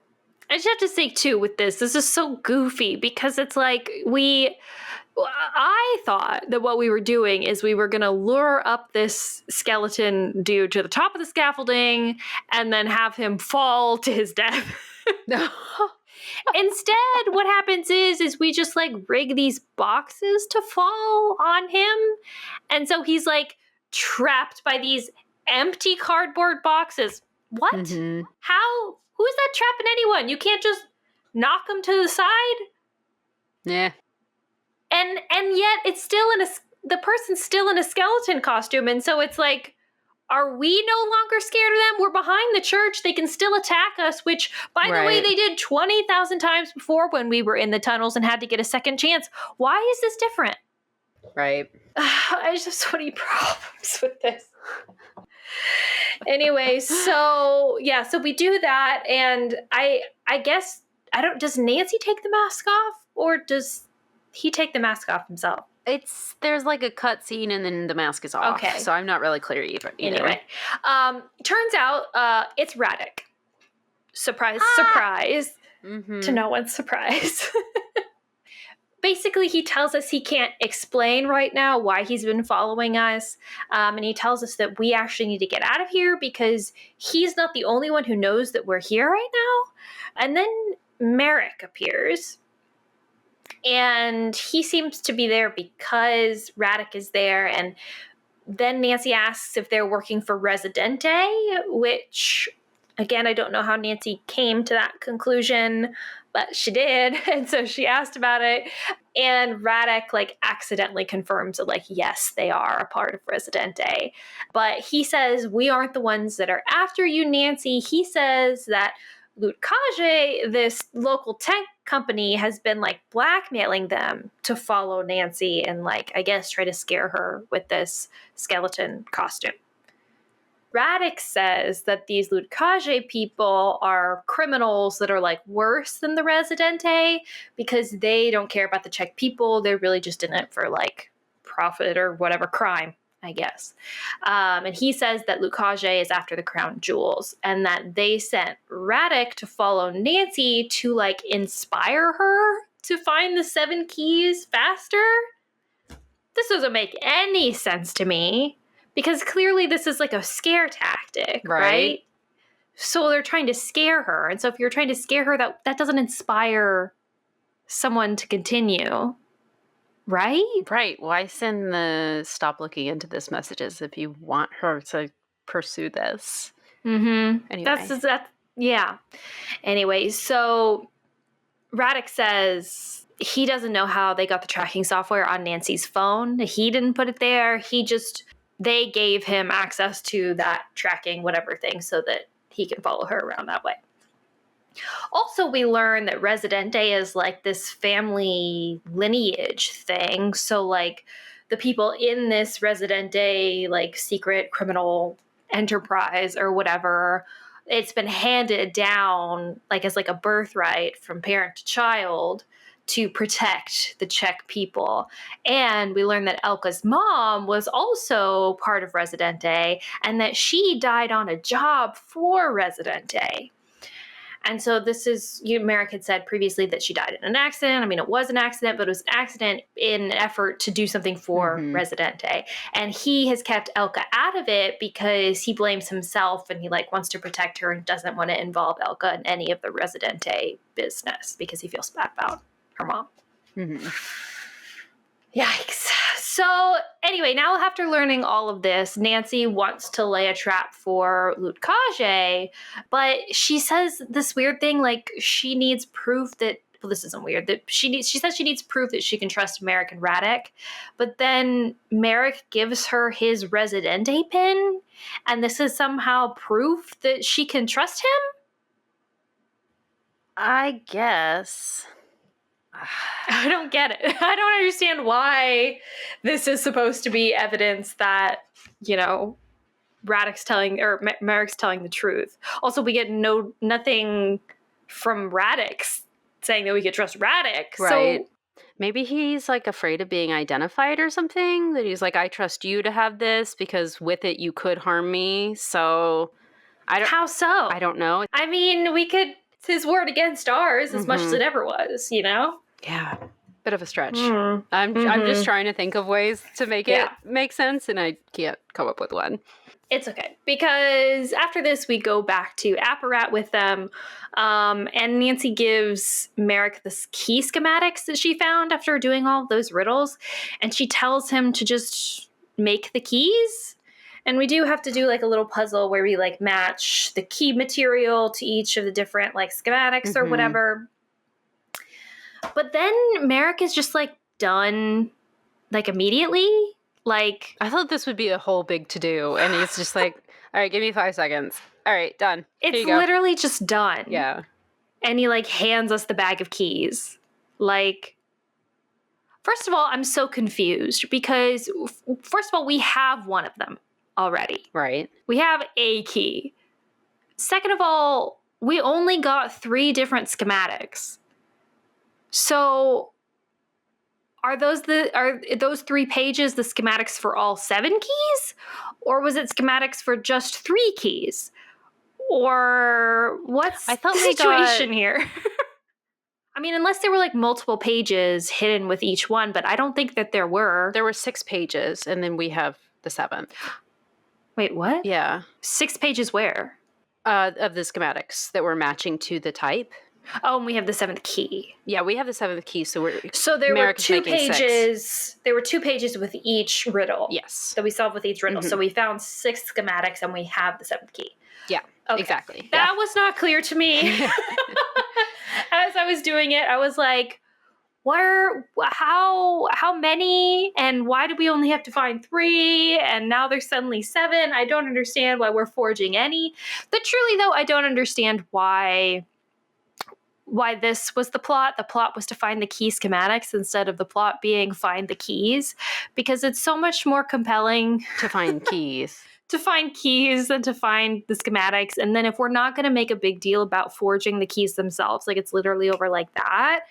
I just have to say, too, with this is so goofy because it's like I thought that what we were doing is we were going to lure up this skeleton dude to the top of the scaffolding and then have him fall to his death. No. Instead, what happens is we just like rig these boxes to fall on him. And so he's like trapped by these empty cardboard boxes. What? Mm-hmm. How? Who is that trapping anyone? You can't just knock them to the side? Yeah. And yet it's still the person's still in a skeleton costume. And so it's like, are we no longer scared of them? We're behind the church. They can still attack us, which, by the way, they did 20,000 times before when we were in the tunnels and had to get a second chance. Why is this different? Right. I just have so many problems with this. Anyway, so we do that, and I guess does Nancy take the mask off, or does he take the mask off himself? There's like a cut scene and then the mask is off. Okay. So I'm not really clear either. Anyway, turns out it's Radek. Surprise, surprise. Mm-hmm. To no one's surprise. Basically, he tells us he can't explain right now why he's been following us. And he tells us that we actually need to get out of here because he's not the only one who knows that we're here right now. And then Merrick appears. And he seems to be there because Radek is there. And then Nancy asks if they're working for Residente, which, again, I don't know how Nancy came to that conclusion, but she did. And so she asked about it. And Radek accidentally confirms that yes, they are a part of Residente. But he says, we aren't the ones that are after you, Nancy. He says that Lutkage, this local tech company, has been blackmailing them to follow Nancy and I guess try to scare her with this skeleton costume. Radek says that these Lutkage people are criminals that are worse than the Residente because they don't care about the Czech people. They're really just in it for profit or whatever crime, I guess. And he says that Lutkage is after the crown jewels and that they sent Radek to follow Nancy to inspire her to find the 7 keys faster. This doesn't make any sense to me. Because clearly this is a scare tactic, right? So they're trying to scare her. And so if you're trying to scare her, that doesn't inspire someone to continue, right? Right. Why send the stop looking into this messages if you want her to pursue this? Mm-hmm. Anyway. Yeah. Anyway, so Radek says he doesn't know how they got the tracking software on Nancy's phone. He didn't put it there. They gave him access to that tracking whatever thing so that he can follow her around that way. Also, we learn that Residente is this family lineage thing. So the people in this Residente secret criminal enterprise or whatever, it's been handed down as a birthright from parent to child to protect the Czech people. And we learned that Elka's mom was also part of Residente and that she died on a job for Residente. And so this is, Merrick had said previously that she died in an accident. I mean, it was an accident, but it was an accident in an effort to do something for Residente. And he has kept Elka out of it because he blames himself and he wants to protect her and doesn't want to involve Elka in any of the Residente business because he feels bad about her mom. Mm-hmm. Yikes. So anyway, now after learning all of this, Nancy wants to lay a trap for Lutkage, but she says this weird thing, like she needs proof that, well, this isn't weird, that she says she needs proof that she can trust Merrick and Radek, but then Merrick gives her his Residente pin, and this is somehow proof that she can trust him? I guess. I don't get it. I don't understand why this is supposed to be evidence that, you know, Radek's telling, or Merrick's telling the truth. Also, we get nothing from Radek saying that we could trust Radek. Right. So maybe he's like afraid of being identified or something. That he's like, I trust you to have this because with it you could harm me. So I don't. How so? I don't know. I mean, it's his word against ours as much as it ever was, you know? Yeah. Bit of a stretch. I'm just trying to think of ways to make it make sense, and I can't come up with one. It's okay, because after this, we go back to Apparat with them, and Nancy gives Merrick the key schematics that she found after doing all those riddles, and she tells him to just make the keys. And we do have to do like a little puzzle where we like match the key material to each of the different like schematics or whatever. But then Merrick is just like done like immediately. Like, I thought this would be a whole big to-do, and he's just like, all right, give me 5 seconds. All right, done. It's literally just done. Yeah. And he, like, hands us the bag of keys. Like, first of all, I'm so confused because, first of all, we have one of them already. Right. We have a key. Second of all, we only got 3 different schematics. So are those 3 pages the schematics for all 7 keys? Or was it schematics for just 3 keys? Or what's the situation here? I mean, unless there were like multiple pages hidden with each one, but I don't think that there were. There were 6 pages, and then we have the 7th. Wait, what? Yeah. 6 pages where? Of the schematics that were matching to the type. Oh, and we have the 7th key. Yeah, we have the 7th key, so there Merrick were 2 pages. 6. There were 2 pages with each riddle. Yes. That we solved with each riddle. So we found 6 schematics, and we have the 7th key. Yeah. Okay. Exactly. That was not clear to me. As I was doing it, I was like, how many, and why do we only have to find 3, and now there's suddenly 7? I don't understand why we're forging any. But truly, though, I don't understand why this was the plot. The plot was to find the key schematics instead of the plot being find the keys, because it's so much more compelling to find keys. To find keys than to find the schematics. And then if we're not going to make a big deal about forging the keys themselves, like it's literally over like that.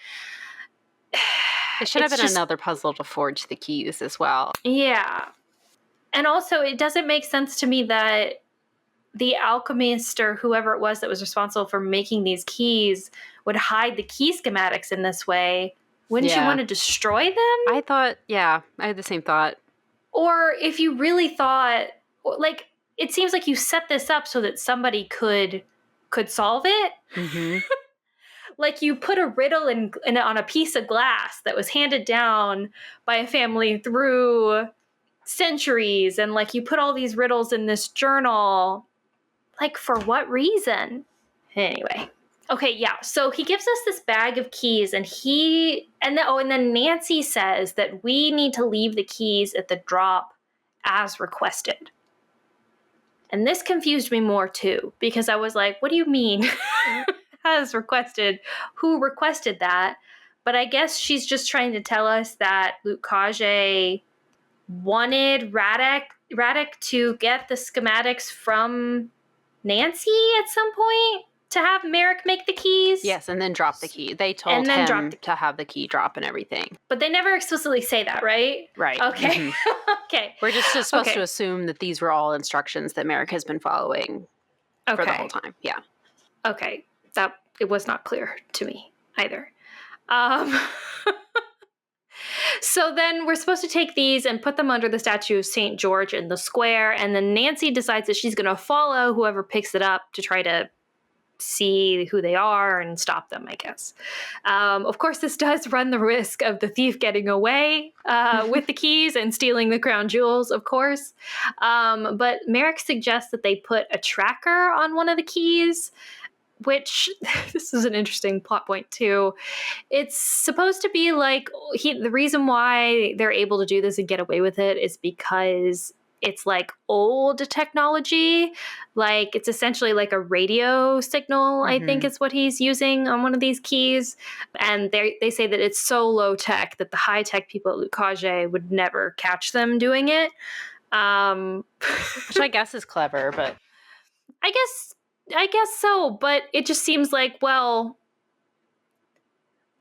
It should have been another puzzle to forge the keys as well. Yeah. And also, it doesn't make sense to me that the alchemist or whoever it was that was responsible for making these keys would hide the key schematics in this way. Wouldn't you want to destroy them? I had the same thought. Or if you really thought, like, it seems like you set this up so that somebody could solve it. Mm-hmm. Like you put a riddle on a piece of glass that was handed down by a family through centuries, and like you put all these riddles in this journal. Like, for what reason? Anyway. Okay, yeah. So he gives us this bag of keys, and then Nancy says that we need to leave the keys at the drop as requested. And this confused me more too, because I was like, what do you mean? As requested? Who requested that? But I guess she's just trying to tell us that Lutkage wanted Radek to get the schematics from Nancy at some point to have Merrick make the keys. Yes, and then drop the key. They told him to have the key drop and everything. But they never explicitly say that, right? Right. Okay. Mm-hmm. Okay. We're just supposed to assume that these were all instructions that Merrick has been following for the whole time. Yeah. Okay. It was not clear to me either. So then we're supposed to take these and put them under the statue of St. George in the square. And then Nancy decides that she's going to follow whoever picks it up to try to see who they are and stop them, I guess. Of course, this does run the risk of the thief getting away with the keys and stealing the crown jewels, of course. But Merrick suggests that they put a tracker on one of the keys, which this is an interesting plot point too. It's supposed to be like the reason why they're able to do this and get away with it is because it's like old technology. Like it's essentially like a radio signal, I think is what he's using on one of these keys. And they say that it's so low tech that the high tech people at Lucage would never catch them doing it. Which I guess is clever, but I guess so, but it just seems like, well,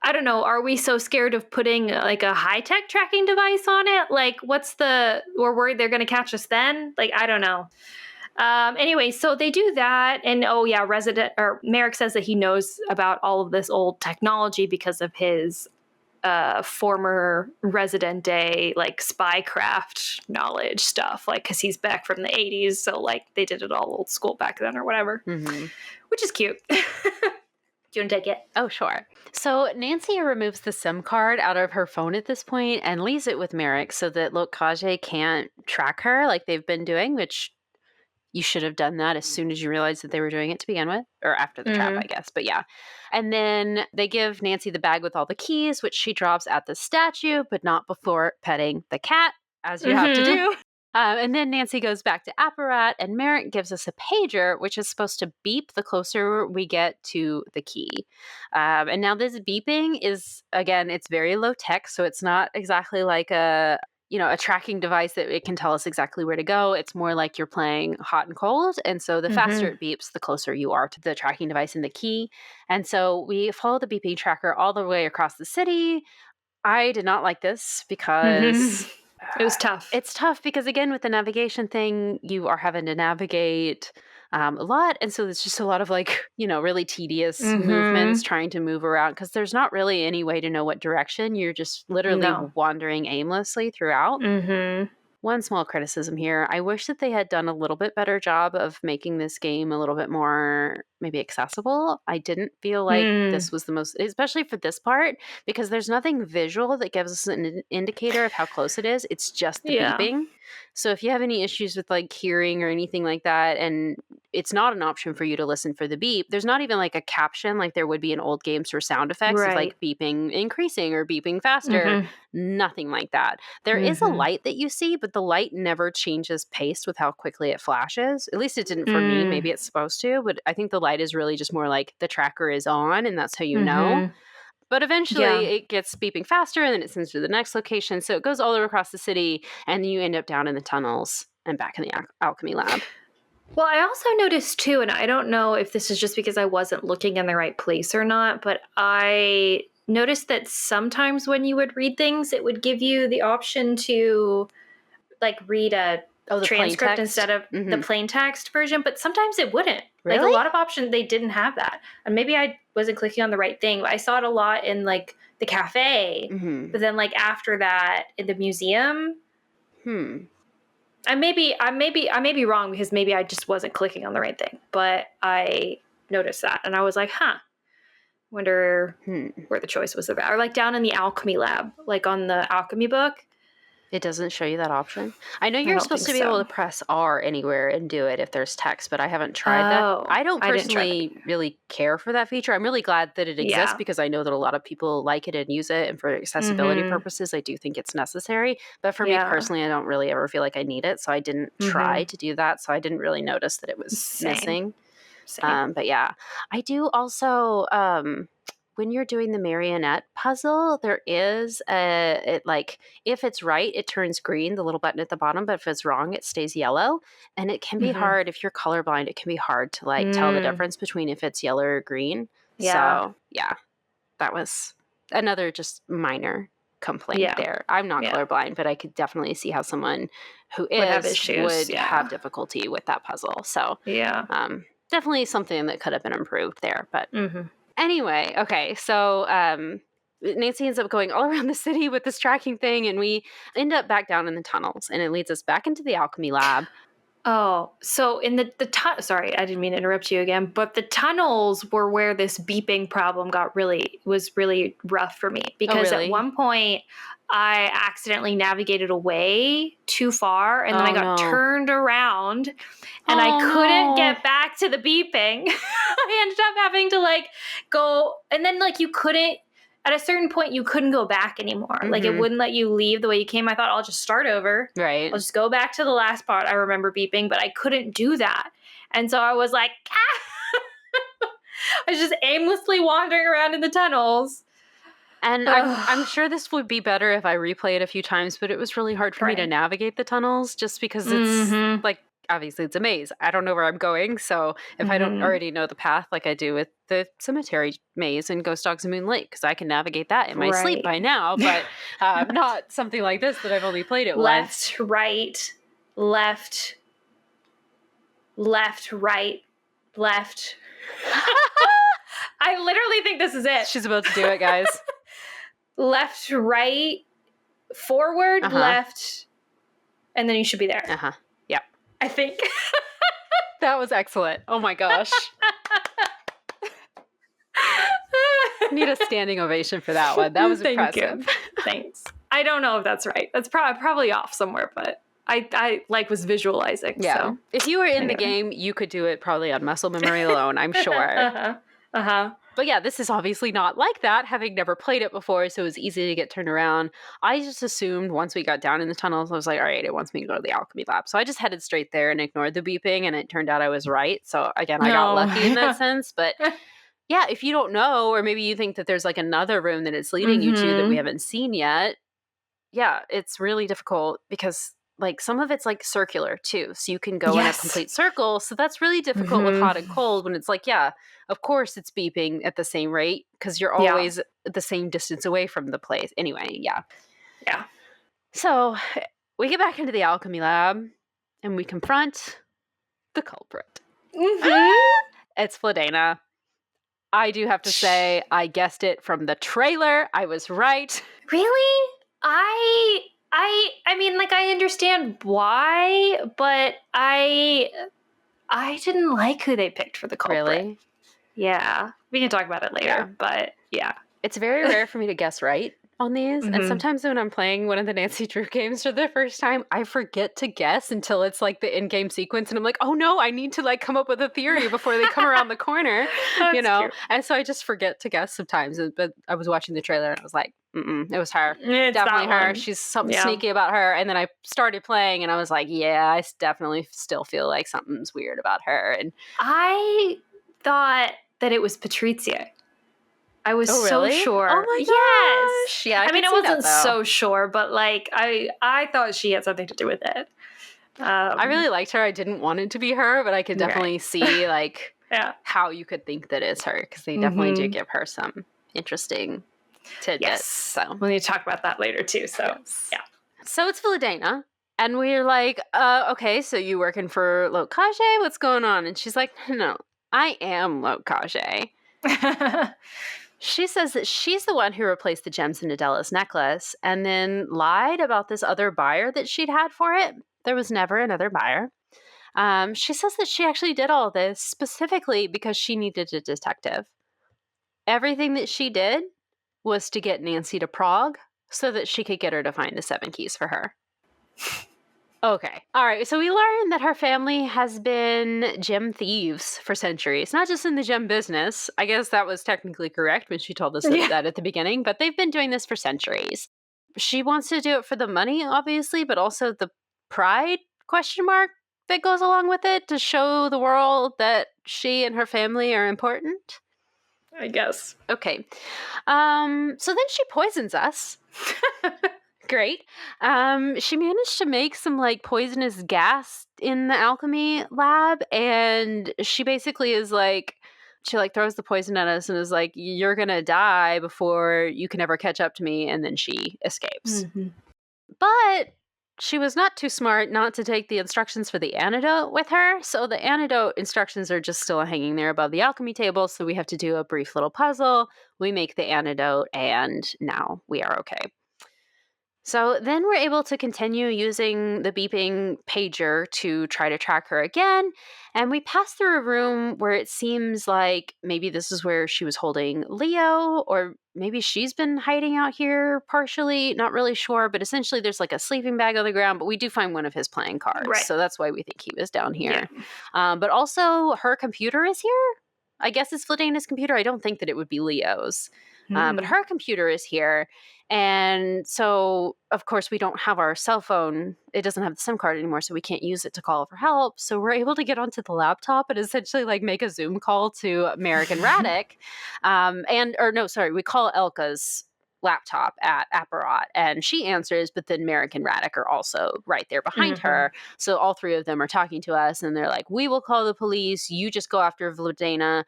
I don't know. Are we so scared of putting like a high-tech tracking device on it? Like, we're worried they're going to catch us then? Like, I don't know. Anyway, so they do that. And Merrick says that he knows about all of this old technology because of his former Resident Day, like spycraft knowledge stuff, like, because he's back from the 80s. So like they did it all old school back then or whatever, which is cute. Do you want to take it? Oh, sure. So Nancy removes the SIM card out of her phone at this point and leaves it with Merrick so that Lucage can't track her like they've been doing, which you should have done that as soon as you realized that they were doing it to begin with, or after the trap, I guess. But yeah. And then they give Nancy the bag with all the keys, which she drops at the statue, but not before petting the cat, as you have to do. And then Nancy goes back to Apparat, and Merrick gives us a pager, which is supposed to beep the closer we get to the key. And now this beeping is, again, it's very low tech, so it's not exactly like a tracking device that it can tell us exactly where to go. It's more like you're playing hot and cold. And so the faster it beeps, the closer you are to the tracking device and the key. And so we follow the beeping tracker all the way across the city. I did not like this because... It was tough. It's tough because, again, with the navigation thing, you are having to navigate a lot. And so there's just a lot of really tedious movements trying to move around because there's not really any way to know what direction. You're just literally wandering aimlessly throughout. One small criticism here. I wish that they had done a little bit better job of making this game a little bit more maybe accessible. I didn't feel like this was the most, especially for this part, because there's nothing visual that gives us an indicator of how close it is. It's just the beeping. So if you have any issues with like hearing or anything like that, and it's not an option for you to listen for the beep, there's not even like a caption like there would be in old games for sound effects of like beeping increasing or beeping faster. Nothing like that. There is a light that you see, but the light never changes pace with how quickly it flashes. At least it didn't for me. Maybe it's supposed to, but I think the light is really just more like the tracker is on and that's how you know. But eventually it gets beeping faster and then it sends to the next location. So it goes all the way across the city and you end up down in the tunnels and back in the alchemy lab. Well, I also noticed too, and I don't know if this is just because I wasn't looking in the right place or not, but I noticed that sometimes when you would read things, it would give you the option to like read a transcript instead of the plain text version, but sometimes it wouldn't. Really? Like a lot of options, they didn't have that. And maybe I wasn't clicking on the right thing. I saw it a lot in like the cafe, but then like after that in the museum. I may be wrong because maybe I just wasn't clicking on the right thing, but I noticed that and I was like, wonder where the choice was about. Or like down in the alchemy lab, like on the alchemy book. It doesn't show you that option. I know you're supposed to be able to press R anywhere and do it if there's text, but I haven't tried that. I don't personally really care for that feature. I'm really glad that it exists because I know that a lot of people like it and use it, and for accessibility purposes, I do think it's necessary. But for me personally, I don't really ever feel like I need it, so I didn't try to do that, so I didn't really notice that it was missing. But yeah, I do also... when you're doing the marionette puzzle, there is if it's right, it turns green, the little button at the bottom, but if it's wrong, it stays yellow. And it can be hard, if you're colorblind, it can be hard to tell the difference between if it's yellow or green. So yeah, that was another just minor complaint there. I'm not colorblind, but I could definitely see how someone who would have difficulty with that puzzle. So definitely something that could have been improved there, but... Anyway, okay, so Nancy ends up going all around the city with this tracking thing, and we end up back down in the tunnels, and it leads us back into the alchemy lab. Oh, so in the sorry, I didn't mean to interrupt you again, but the tunnels were where this beeping problem was really rough for me, because at really? one point I accidentally navigated away too far, and then I got turned around and I couldn't get back to the beeping. I ended up having to like go, and then like you couldn't, at a certain point you couldn't go back anymore. Like it wouldn't let you leave the way you came. I thought I'll just start over. Right. I'll just go back to the last part I remember beeping, but I couldn't do that. And so I was like, ah! I was just aimlessly wandering around in the tunnels. And I'm sure this would be better if I replayed a few times, but it was really hard for me to navigate the tunnels just because it's like, obviously it's a maze. I don't know where I'm going. So if I don't already know the path like I do with the cemetery maze in Ghost Dogs and Moon Lake, because I can navigate that in my sleep by now, but not something like this that I've only played it once. Left, right, left, right, left. I literally think this is it. She's about to do it, guys. Left, right, forward, left, and then you should be there. Yep. I think. That was excellent. Oh my gosh. Need a standing ovation for that one. That was impressive. Thanks. I don't know if that's right. That's probably off somewhere, but I like was visualizing. Yeah. So. If you were in the game, you could do it probably on muscle memory alone, I'm sure. But yeah, this is obviously not like that, having never played it before, so it was easy to get turned around. I just assumed once we got down in the tunnels, I was like, all right, it wants me to go to the alchemy lab. So I just headed straight there and ignored the beeping, and it turned out I was right. So again, I got lucky in that sense. But yeah, if you don't know, or maybe you think that there's like another room that it's leading you to that we haven't seen yet, yeah, it's really difficult because like some of it's like circular too. So you can go in a complete circle. So that's really difficult with hot and cold when it's like, yeah, of course it's beeping at the same rate because you're always the same distance away from the place. Anyway, yeah. Yeah. So we get back into the alchemy lab and we confront the culprit. It's Fladena. I do have to say, I guessed it from the trailer. I was right. Really? I mean, like, I understand why, but I didn't like who they picked for the culprit. Really? Yeah. We can talk about it later, but yeah. It's very rare for me to guess right on these. And sometimes when I'm playing one of the Nancy Drew games for the first time, I forget to guess until it's like the in-game sequence. And I'm like, oh no, I need to like come up with a theory before they come around the corner, you know? Cute. And so I just forget to guess sometimes. But I was watching the trailer and I was like, it was her. It's definitely her. She's something sneaky about her. And then I started playing and I was like, yeah, I definitely still feel like something's weird about her. And I thought that it was Patrizia. I was so sure. Oh my gosh. Yes. Yeah, I mean, I wasn't so sure, but like I thought she had something to do with it. I really liked her. I didn't want it to be her, but I could definitely see like how you could think that it's her because they definitely do give her some interesting tidbits. Yes. So we'll need to talk about that later too. So yeah. So it's Fladena. And we're like, okay, so you working for Lokage? What's going on? And she's like, no, I am Lokage. She says that she's the one who replaced the gems in Adela's necklace and then lied about this other buyer that she'd had for it. There was never another buyer. She says that she actually did all this specifically because she needed a detective. Everything that she did was to get Nancy to Prague so that she could get her to find the 7 keys for her. Okay. All right. So we learned that her family has been gem thieves for centuries, not just in the gem business. I guess that was technically correct when she told us that at the beginning, but they've been doing this for centuries. She wants to do it for the money, obviously, but also the pride question mark that goes along with it to show the world that she and her family are important. I guess. Okay. So then she poisons us. Great. She managed to make some like poisonous gas in the alchemy lab, and she basically is like, she like throws the poison at us and is like, you're gonna die before you can ever catch up to me, and then she escapes. But she was not too smart not to take the instructions for the antidote with her, so the antidote instructions are just still hanging there above the alchemy table, so we have to do a brief little puzzle. We make the antidote, and now we are okay. So then we're able to continue using the beeping pager to try to track her again. And we pass through a room where it seems like maybe this is where she was holding Leo, or maybe she's been hiding out here partially. Not really sure, but essentially there's like a sleeping bag on the ground, but we do find one of his playing cards. Right. So that's why we think he was down here. Yeah. But also her computer is here. I guess it's Fladena's computer. I don't think that it would be Leo's. But her computer is here. And so, of course, we don't have our cell phone. It doesn't have the SIM card anymore, so we can't use it to call for help. So we're able to get onto the laptop and essentially like make a Zoom call to Merrick and Radek. We call Elka's laptop at Apparat, and she answers, but then Merrick and Radek are also right there behind her. So all three of them are talking to us, and they're like, we will call the police. You just go after Vladena.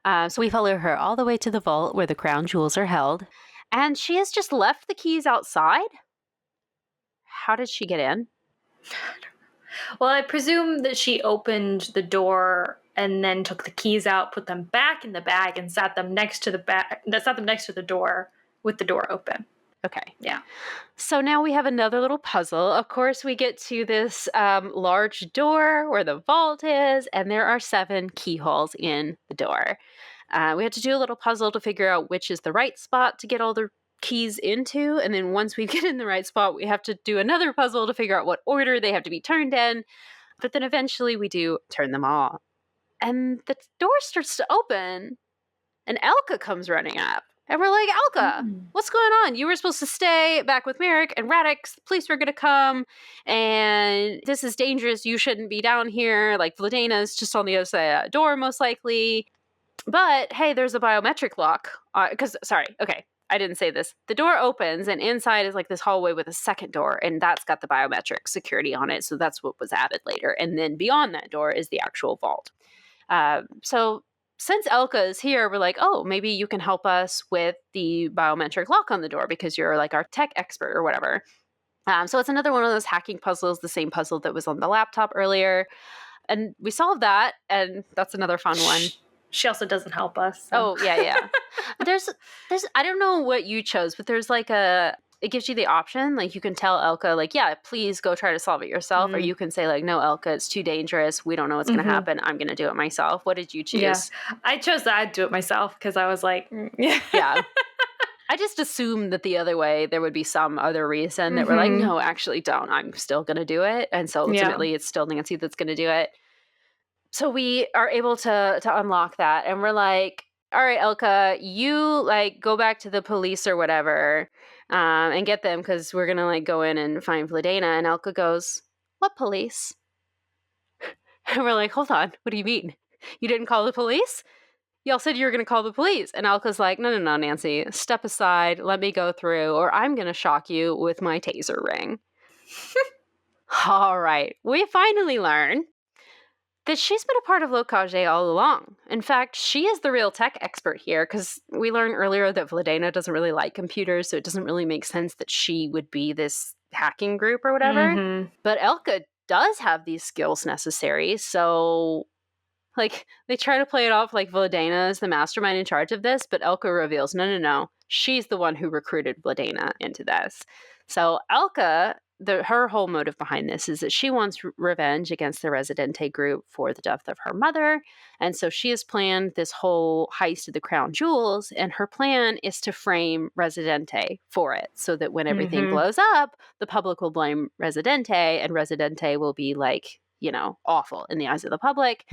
So we follow her all the way to the vault where the crown jewels are held. And she has just left the keys outside? How did she get in? Well, I presume that she opened the door and then took the keys out, put them back in the bag, and sat them next to the door with the door open. Okay. Yeah. So now we have another little puzzle. Of course, we get to this large door where the vault is, and there are 7 keyholes in the door. We have to do a little puzzle to figure out which is the right spot to get all the keys into. And then once we get in the right spot, we have to do another puzzle to figure out what order they have to be turned in. But then eventually we do turn them all. And the door starts to open, and Elka comes running up. And we're like, Elka, what's going on? You were supposed to stay back with Merrick and Radek. The police were going to come, and this is dangerous. You shouldn't be down here. Like, Vladena's just on the other side of that door, most likely. But, hey, there's a biometric lock. I didn't say this. The door opens, and inside is like this hallway with a second door, and that's got the biometric security on it. So that's what was added later. And then beyond that door is the actual vault. So since Elka is here, we're like, oh, maybe you can help us with the biometric lock on the door because you're like our tech expert or whatever. So it's another one of those hacking puzzles, the same puzzle that was on the laptop earlier. And we solved that, and that's another fun one. She also doesn't help us. So. Oh, yeah. There's I don't know what you chose, but there's like it gives you the option, like you can tell Elka, like, yeah, please go try to solve it yourself. Or you can say like, no, Elka, it's too dangerous. We don't know what's going to happen. I'm going to do it myself. What did you choose? Yeah. I chose that I'd do it myself because I was like, yeah. I just assumed that the other way, there would be some other reason that we're like, no, actually don't. I'm still going to do it. And so ultimately it's still Nancy that's going to do it. So we are able to unlock that. And we're like, all right, Elka, you like go back to the police or whatever and get them because we're going to like go in and find Vladena. And Elka goes, what police? And we're like, hold on. What do you mean? You didn't call the police? Y'all said you were going to call the police. And Elka's like, no, Nancy. Step aside. Let me go through or I'm going to shock you with my taser ring. All right. We finally learn that she's been a part of Lokage all along. In fact, she is the real tech expert here because we learned earlier that Vladena doesn't really like computers, so it doesn't really make sense that she would be this hacking group or whatever. But Elka does have these skills necessary, so like they try to play it off like Vladena is the mastermind in charge of this, but Elka reveals, no. She's the one who recruited Vladena into this. So Elka, her whole motive behind this is that she wants revenge against the Residente group for the death of her mother. And so she has planned this whole heist of the crown jewels. And her plan is to frame Residente for it so that when everything blows up, the public will blame Residente and Residente will be like, awful in the eyes of the public.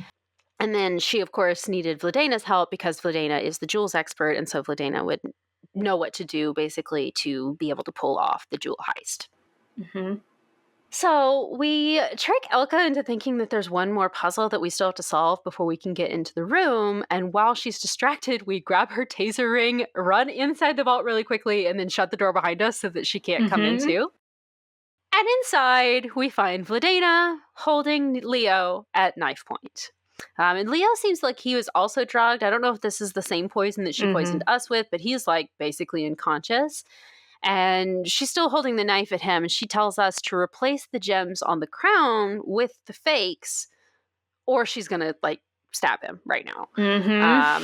And then she, of course, needed Vladena's help because Vladena is the jewels expert. And so Vladena would know what to do basically to be able to pull off the jewel heist. So we trick Elka into thinking that there's one more puzzle that we still have to solve before we can get into the room. And while she's distracted, we grab her taser ring, run inside the vault really quickly, and then shut the door behind us so that she can't come in too. And inside, we find Vladena holding Leo at knife point. And Leo seems like he was also drugged. I don't know if this is the same poison that she poisoned us with, but he's like basically unconscious. And she's still holding the knife at him. And she tells us to replace the gems on the crown with the fakes, or she's going to like stab him right now.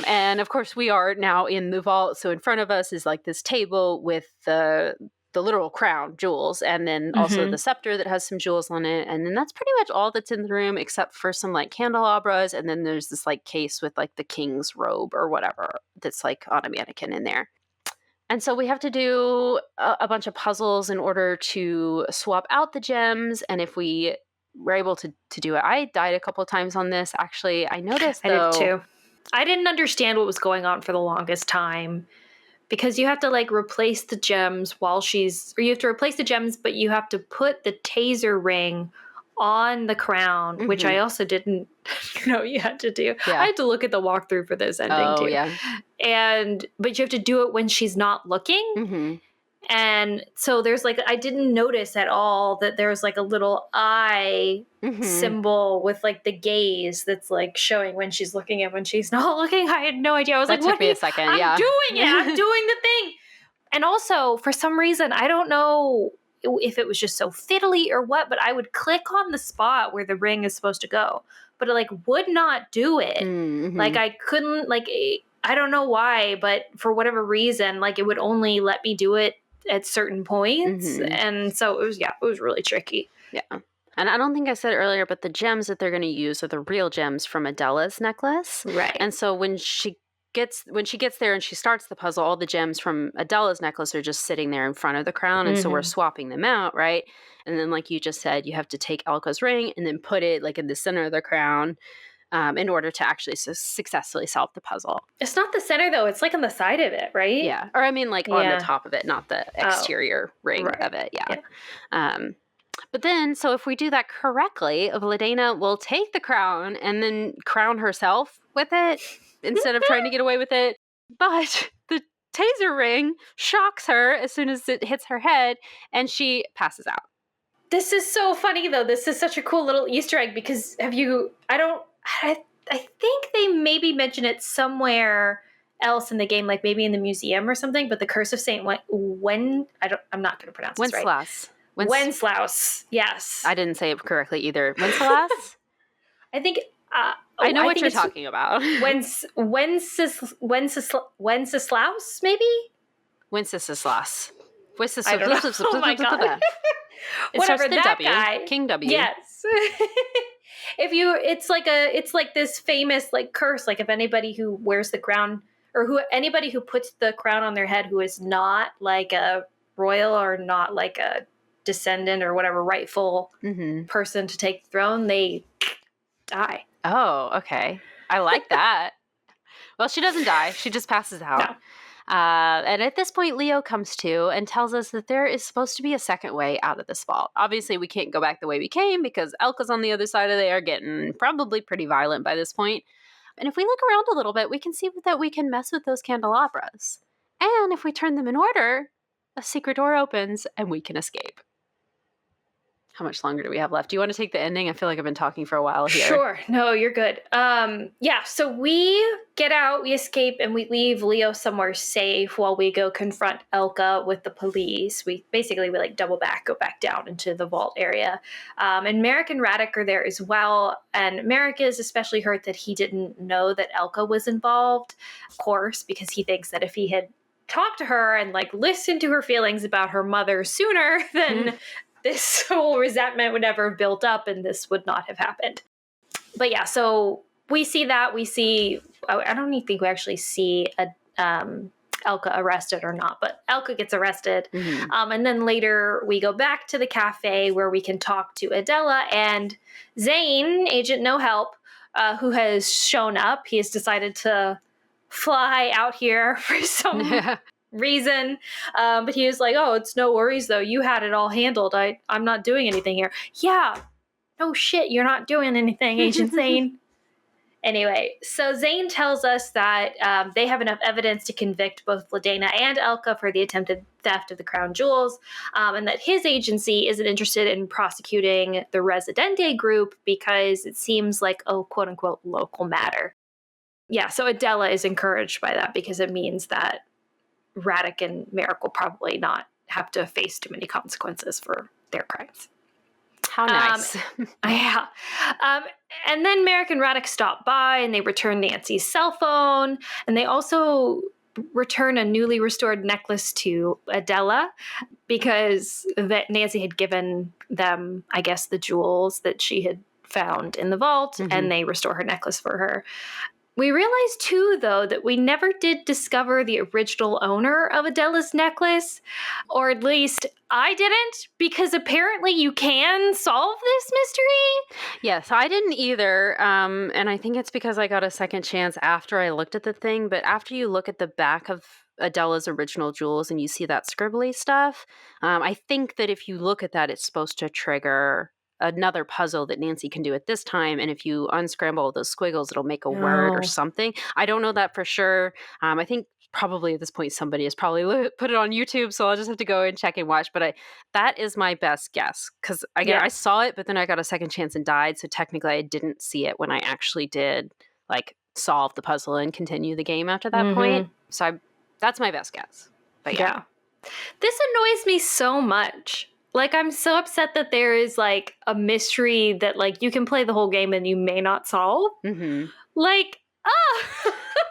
And of course, we are now in the vault. So in front of us is like this table with the the literal crown jewels, and then also the scepter that has some jewels on it. And then that's pretty much all that's in the room, except for some like candelabras. And then there's this like case with like the king's robe or whatever that's like on a mannequin in there. And so we have to do a bunch of puzzles in order to swap out the gems. And if we were able to do it, I died a couple of times on this. Actually, I noticed though. I did too. I didn't understand what was going on for the longest time. Because you have to like replace the gems or you have to replace the gems, but you have to put the taser ring on the crown, which I also didn't know you had to do. Yeah. I had to look at the walkthrough for this ending too. Yeah. But you have to do it when she's not looking. And so there's like, I didn't notice at all that there's like a little eye symbol with like the gaze that's like showing when she's looking and when she's not looking. I had no idea. I was like, took me a second. I'm doing it. I'm doing the thing. And also, for some reason, I don't know if it was just so fiddly or what, but I would click on the spot where the ring is supposed to go, but it like would not do it. Like I couldn't, like, I don't know why, but for whatever reason, like it would only let me do it at certain points. And so it was really tricky. Yeah. And I don't think I said earlier, but the gems that they're going to use are the real gems from Adela's necklace. Right. And so when she gets there and she starts the puzzle, all the gems from Adela's necklace are just sitting there in front of the crown. And so we're swapping them out, right? And then like you just said, you have to take Elka's ring and then put it like in the center of the crown. In order to actually successfully solve the puzzle. It's not the center, though. It's like on the side of it, right? Yeah. Or I mean, like on the top of it, not the exterior ring of it. Yeah. But then, so if we do that correctly, Vladena will take the crown and then crown herself with it instead of trying to get away with it. But the taser ring shocks her as soon as it hits her head and she passes out. This is so funny, though. This is such a cool little Easter egg because I think they maybe mention it somewhere else in the game, like maybe in the museum or something, but the Curse of Saint I'm not going to pronounce this right. Wenceslaus. Yes. I didn't say it correctly either. Wenceslaus? I think... I know what you're talking about. Wenceslaus, maybe? Wenceslaus. I don't know. Oh my God. Whatever, that W, guy. King W. Yes. It's like this famous like curse, like if anybody who wears the crown or anybody who puts the crown on their head who is not like a royal or not like a descendant or whatever rightful person to take the throne, they die. Oh, okay. I like that. Well, she doesn't die. She just passes out. No. And at this point, Leo comes to and tells us that there is supposed to be a second way out of this vault. Obviously, we can't go back the way we came because Elka's on the other side of there getting probably pretty violent by this point. And if we look around a little bit, we can see that we can mess with those candelabras. And if we turn them in order, a secret door opens and we can escape. How much longer do we have left? Do you want to take the ending? I feel like I've been talking for a while here. Sure. No, you're good. So we get out, we escape, and we leave Leo somewhere safe while we go confront Elka with the police. We like double back, go back down into the vault area. And Merrick and Radek are there as well. And Merrick is especially hurt that he didn't know that Elka was involved, of course, because he thinks that if he had talked to her and like listened to her feelings about her mother sooner, then this whole resentment would never have built up and this would not have happened. But yeah, so we see that. I don't even think we actually see Elka arrested or not, but Elka gets arrested. And then later we go back to the cafe where we can talk to Adela and Zane, Agent No Help, who has shown up. He has decided to fly out here for some reason. But he was like, oh, it's no worries though. You had it all handled. I'm not doing anything here. Yeah. No shit. You're not doing anything, Agent Zane. Anyway, so Zane tells us that they have enough evidence to convict both Vladena and Elka for the attempted theft of the crown jewels, and that his agency isn't interested in prosecuting the Residente group because it seems like a quote-unquote local matter. Yeah, so Adela is encouraged by that because it means that Radek and Merrick will probably not have to face too many consequences for their crimes. How nice. Yeah. And then Merrick and Radek stop by and they return Nancy's cell phone. And they also return a newly restored necklace to Adela because that Nancy had given them, I guess, the jewels that she had found in the vault, and they restore her necklace for her. We realized, too, though, that we never did discover the original owner of Adela's necklace, or at least I didn't, because apparently you can solve this mystery. Yes, I didn't either, and I think it's because I got a second chance after I looked at the thing, but after you look at the back of Adela's original jewels and you see that scribbly stuff, I think that if you look at that, it's supposed to trigger another puzzle that Nancy can do at this time, and if you unscramble those squiggles, it'll make a word or something. I don't know that for sure. I think probably at this point somebody has probably put it on YouTube, so I'll just have to go and check and watch, but that is my best guess, because again, I saw it, but then I got a second chance and died, so technically I didn't see it when I actually did like solve the puzzle and continue the game after that point. So that's my best guess. But yeah. This annoys me so much. Like, I'm so upset that there is, like, a mystery that, like, you can play the whole game and you may not solve. Like,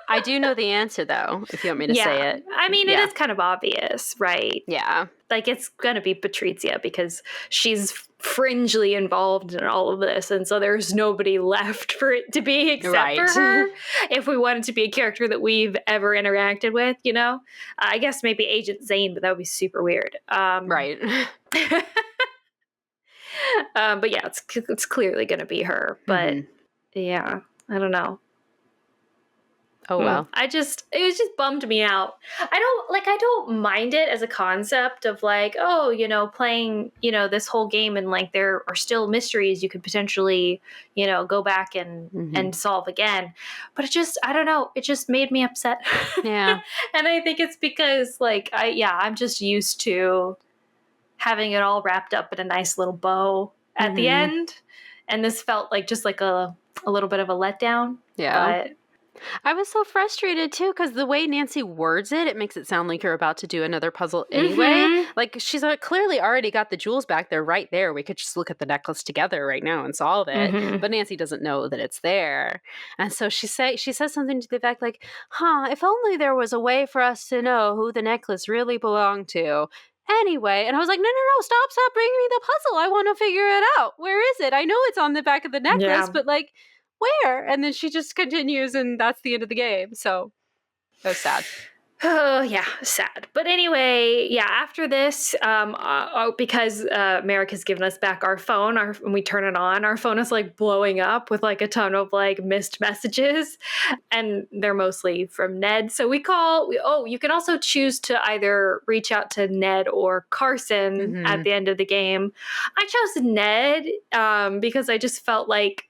I do know the answer, though, if you want me to say it. I mean, it is kind of obvious, right? Yeah. Like, it's going to be Patrizia because she's fringely involved in all of this. And so there's nobody left for it to be except for her. If we wanted to be a character that we've ever interacted with, you know? I guess maybe Agent Zane, but that would be super weird. Right. But yeah, it's clearly going to be her. But yeah, I don't know. Oh, well. It just bummed me out. I don't mind it as a concept of like, oh, you know, playing, you know, this whole game and like there are still mysteries you could potentially, you know, go back and solve again. But I don't know. It just made me upset. Yeah. And I think it's because like, I'm just used to having it all wrapped up in a nice little bow at the end. And this felt like just like a little bit of a letdown. Yeah. But I was so frustrated too, because the way Nancy words it makes it sound like you're about to do another puzzle anyway. Like she's clearly already got the jewels back there, right there. We could just look at the necklace together right now and solve it. But Nancy doesn't know that it's there, and so she says something to the effect like, if only there was a way for us to know who the necklace really belonged to. Anyway, and I was like, no, stop bringing me the puzzle. I want to figure it out. Where is it? I know it's on the back of the necklace, but like, where? And then she just continues, and that's the end of the game. So that was sad. Oh, yeah, sad. But anyway, after this, because Merrick has given us back our phone, when we turn it on, our phone is like blowing up with like a ton of like missed messages, and they're mostly from Ned. So you can also choose to either reach out to Ned or Carson at the end of the game. I chose Ned because I just felt like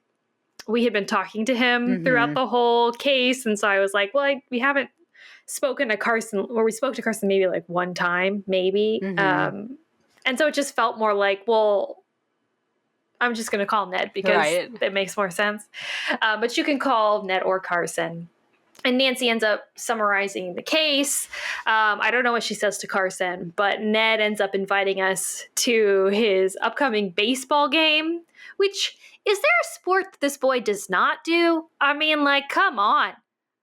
we had been talking to him throughout the whole case. And so I was like, well, we haven't spoken to Carson, or we spoke to Carson maybe like one time, maybe. And so it just felt more like, well, I'm just going to call Ned because it makes more sense. But you can call Ned or Carson. And Nancy ends up summarizing the case. I don't know what she says to Carson, but Ned ends up inviting us to his upcoming baseball game, which, is there a sport that this boy does not do? I mean, like, come on.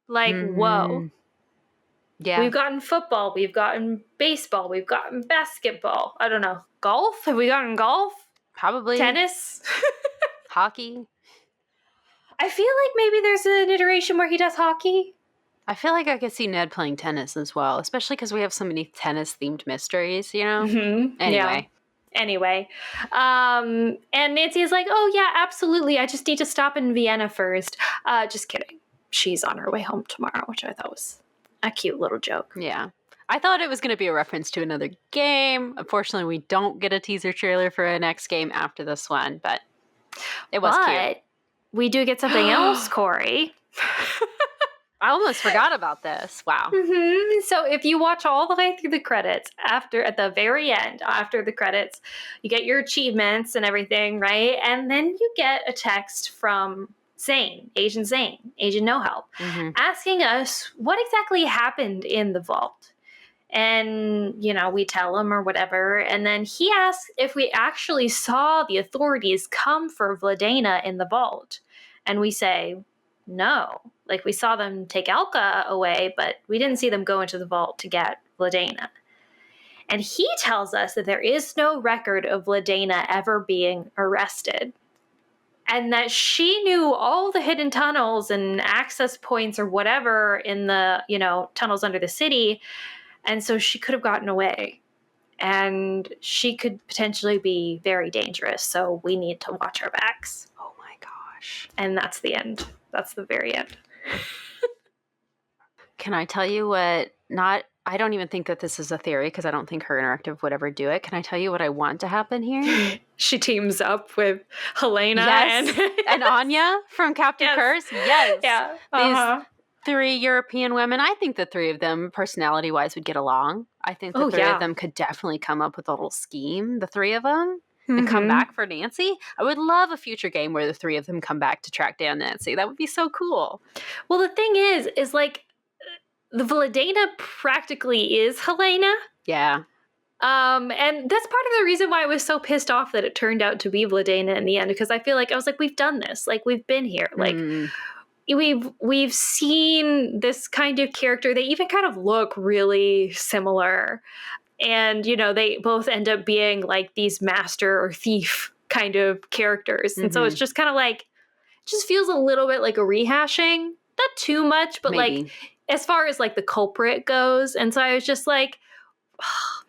Like, whoa. Yeah. We've gotten football. We've gotten baseball. We've gotten basketball. I don't know. Golf? Have we gotten golf? Probably. Tennis? Hockey? I feel like maybe there's an iteration where he does hockey. I feel like I could see Ned playing tennis as well, especially because we have so many tennis-themed mysteries, you know? Anyway. And Nancy is like, oh, yeah, absolutely. I just need to stop in Vienna first. Just kidding. She's on her way home tomorrow, which I thought was a cute little joke. Yeah. I thought it was going to be a reference to another game. Unfortunately, we don't get a teaser trailer for a next game after this one, but it was cute. We do get something else, Corey. I almost forgot about this. Wow. So if you watch all the way through the credits, at the very end, after the credits, you get your achievements and everything, right? And then you get a text from Agent No Help, asking us what exactly happened in the vault. And, you know, we tell him or whatever. And then he asks if we actually saw the authorities come for Vladena in the vault. And we say, no. Like, we saw them take Elka away, but we didn't see them go into the vault to get Vladena. And he tells us that there is no record of Vladena ever being arrested. And that she knew all the hidden tunnels and access points or whatever in the, tunnels under the city. And so she could have gotten away. And she could potentially be very dangerous. So we need to watch our backs. Oh my gosh. And that's the end. That's the very end. Can I tell you what? I don't even think that this is a theory because I don't think her interactive would ever do it. Can I tell you what I want to happen here? She teams up with Helena and Anya from Captive Curse. Yes. Yeah. These 3 European women. I think the 3 of them, personality-wise, would get along. I think the 3 of them could definitely come up with a little scheme, the 3 of them, and come back for Nancy. I would love a future game where the 3 of them come back to track down Nancy. That would be so cool. Well, the thing is like, the Vladena practically is Helena. Yeah. And that's part of the reason why I was so pissed off that it turned out to be Vladena in the end, because I feel like I was like, we've done this. Like, we've been here. Like, we've seen this kind of character. They even kind of look really similar. And, they both end up being like these master or thief kind of characters. And so it's just kind of like, it just feels a little bit like a rehashing. Not too much, but like, as far as like the culprit goes. And so I was just like,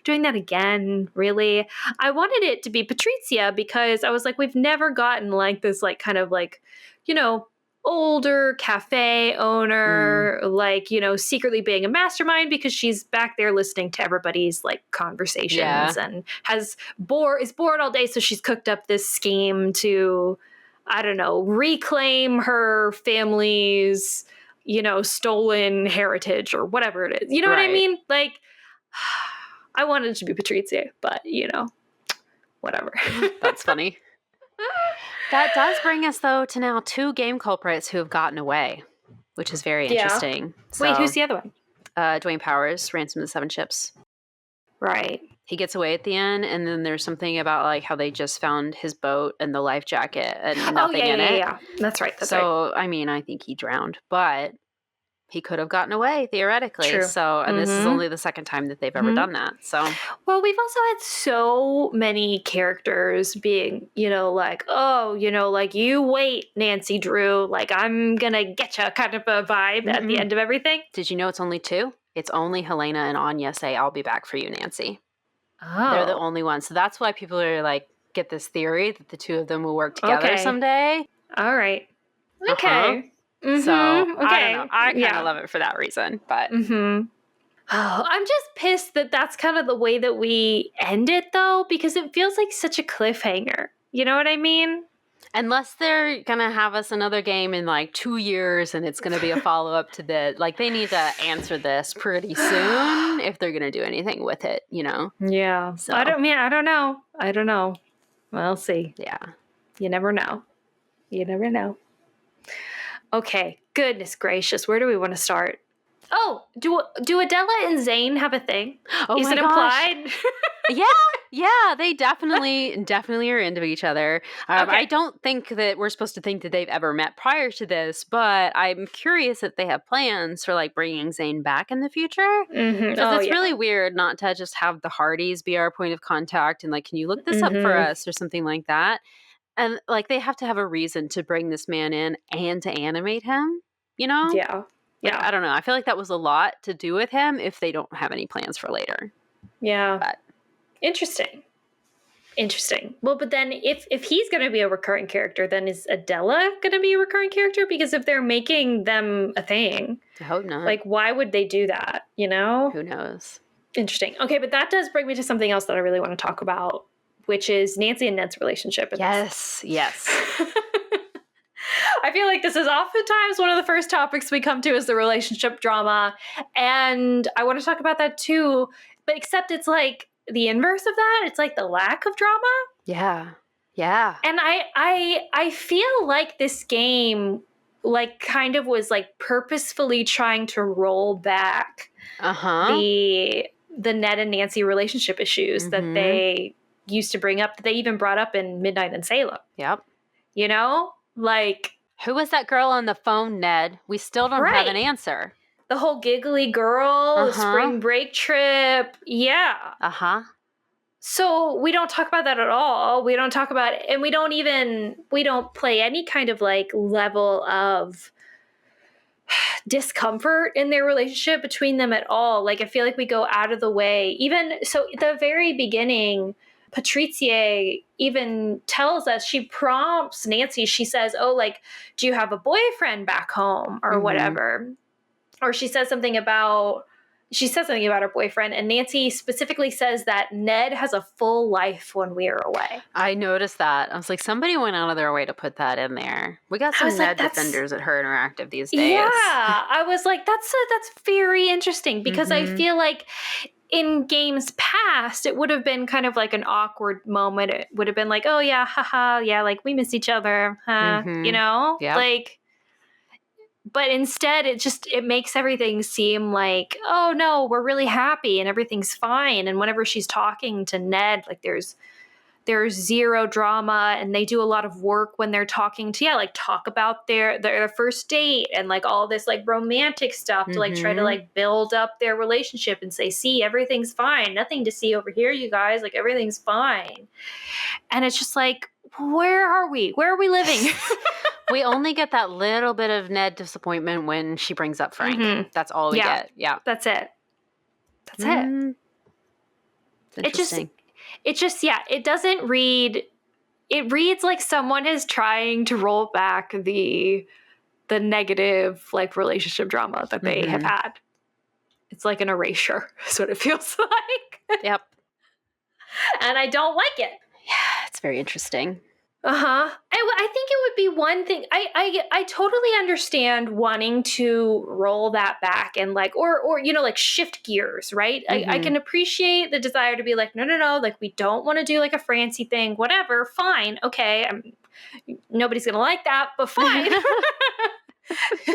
doing that again, really? I wanted it to be Patrizia because I was like, we've never gotten like this, like kind of like, older cafe owner, like, secretly being a mastermind because she's back there listening to everybody's like conversations and is bored all day. So she's cooked up this scheme to, I don't know, reclaim her family's, stolen heritage or whatever it is. You know what I mean? Like, I wanted it to be Patrizia, but, whatever. That's funny. That does bring us, though, to now 2 game culprits who have gotten away, which is very interesting. So, wait, who's the other one? Dwayne Powers, Ransom of the 7 Ships. Right. He gets away at the end, and then there's something about like how they just found his boat and the life jacket and nothing in it. Yeah. That's right. So, I mean, I think he drowned, but he could have gotten away theoretically. True. So, and this is only the second time that they've ever done that. So, well, we've also had so many characters being, like, like, you wait, Nancy Drew, like, I'm gonna get you kind of a vibe at the end of everything. Did you know it's only 2? It's only Helena and Anya say, "I'll be back for you, Nancy." Oh. They're the only ones. So that's why people are like, get this theory that the 2 of them will work together someday. All right. Okay. So, I don't know. I kind of love it for that reason, but. Oh, I'm just pissed that that's kind of the way that we end it, though, because it feels like such a cliffhanger. You know what I mean? Unless they're going to have us another game in like 2 years and it's going to be a follow-up to this. Like, they need to answer this pretty soon if they're going to do anything with it, Yeah. So. I don't know. We'll see. Yeah. You never know. Okay. Goodness gracious. Where do we want to start? Oh, do Adela and Zane have a thing? Oh, is it implied? Yeah, they definitely are into each other. I don't think that we're supposed to think that they've ever met prior to this, but I'm curious if they have plans for like bringing Zane back in the future. Because it's really weird not to just have the Hardys be our point of contact and like, can you look this up for us or something like that? And like, they have to have a reason to bring this man in and to animate him, Yeah. Like, I don't know. I feel like that was a lot to do with him if they don't have any plans for later. Yeah. But. Interesting. Well, but then if he's going to be a recurring character, then is Adela going to be a recurring character? Because if they're making them a thing, I hope not. Like, why would they do that? Who knows? Interesting. Okay, but that does bring me to something else that I really want to talk about, which is Nancy and Ned's relationship. Yes. I feel like this is oftentimes one of the first topics we come to is the relationship drama. And I want to talk about that too, but except it's like the inverse of that. It's like the lack of drama. Yeah. And I feel like this game like kind of was like purposefully trying to roll back the Ned and Nancy relationship issues that they used to bring up, that they even brought up in Midnight in Salem. Yep. Like, Who was that girl on the phone, Ned? We still don't have an answer. The whole giggly girl, the spring break trip. Yeah. Uh-huh. So we don't talk about that at all. We don't talk about it. And we don't play any kind of like level of discomfort in their relationship between them at all. Like, I feel like we go out of the way. Even so, at the very beginning, Patrizia even tells us, she prompts Nancy, she says, oh, like, do you have a boyfriend back home or whatever? Or she says something about her boyfriend, and Nancy specifically says that Ned has a full life when we are away. I noticed that. I was like, somebody went out of their way to put that in there. We got some Ned defenders at Her Interactive these days. Yeah, I was like, that's very interesting, because I feel like in games past, it would have been kind of like an awkward moment. It would have been like, oh yeah, haha, yeah, like we miss each other, huh? You know? Yep. Like, but instead it makes everything seem like, oh no, we're really happy and everything's fine. And whenever she's talking to Ned, like there's zero drama, and they do a lot of work when they're talking to, like, talk about their first date and like all this like romantic stuff to like try to like build up their relationship and say, see, everything's fine. Nothing to see over here, you guys, like everything's fine. And it's just like, where are we? Where are we living? We only get that little bit of Ned disappointment when she brings up Frank. That's all we get. Yeah. That's it. That's it. Interesting. It doesn't read, it reads like someone is trying to roll back the negative like relationship drama that they have had. It's like an erasure is what it feels like. Yep. And I don't like it. Yeah, it's very interesting. I think it would be one thing. I totally understand wanting to roll that back and like, or you know, like shift gears, right? I can appreciate the desire to be like, no, like we don't want to do like a Francie thing, whatever, fine, okay. Nobody's gonna like that, but fine.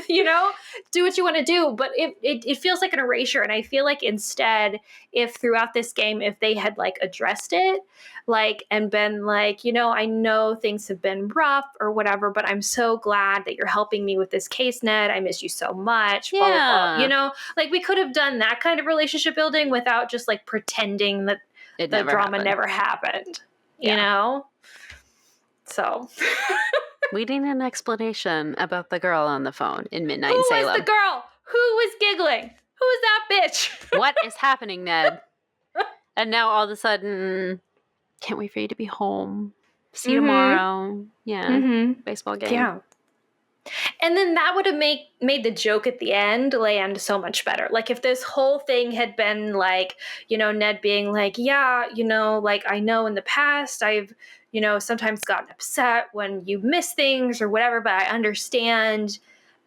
You know, do what you want to do. But it feels like an erasure. And I feel like instead, if throughout this game, if they had like addressed it, like, and been like, you know, I know things have been rough or whatever, but I'm so glad that you're helping me with this case, Ned. I miss you so much. Blah, blah, blah. You know, like we could have done that kind of relationship building without just like pretending that the drama never happened, you know? So... We need an explanation about the girl on the phone in Midnight in Salem. Who was the girl? Who was giggling? Who was that bitch? What is happening, Ned? And now all of a sudden, can't wait for you to be home. See you tomorrow. Yeah. Baseball game. Yeah. And then that would have made the joke at the end land so much better. Like if this whole thing had been like, you know, Ned being like, yeah, you know, like I know in the past I've, you know, sometimes gotten upset when you miss things or whatever, but I understand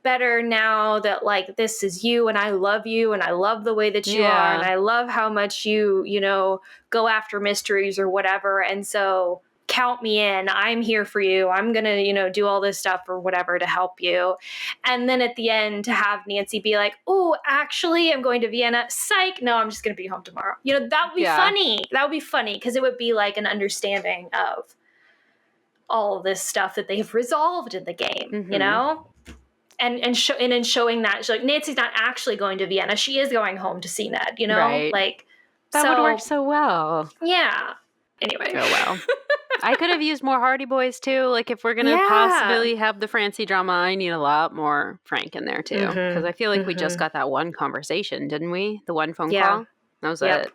better now that like this is you and I love you and I love the way that you are and I love how much you know, go after mysteries or whatever. And so count me in. I'm here for you. I'm going to, you know, do all this stuff or whatever to help you. And then at the end to have Nancy be like, oh, actually, I'm going to Vienna. Psych. No, I'm just going to be home tomorrow. You know, that would be funny. That would be funny because it would be like an understanding of all of this stuff that they've resolved in the game, you know? And in showing that, like, Nancy's not actually going to Vienna. She is going home to see Ned, you know? Right. Like, that would work so well. Yeah. Anyway. Oh, well. I could have used more Hardy Boys, too. Like, if we're going to possibly have the Francie drama, I need a lot more Frank in there, too. Because I feel like we just got that one conversation, didn't we? The one phone call? That was it.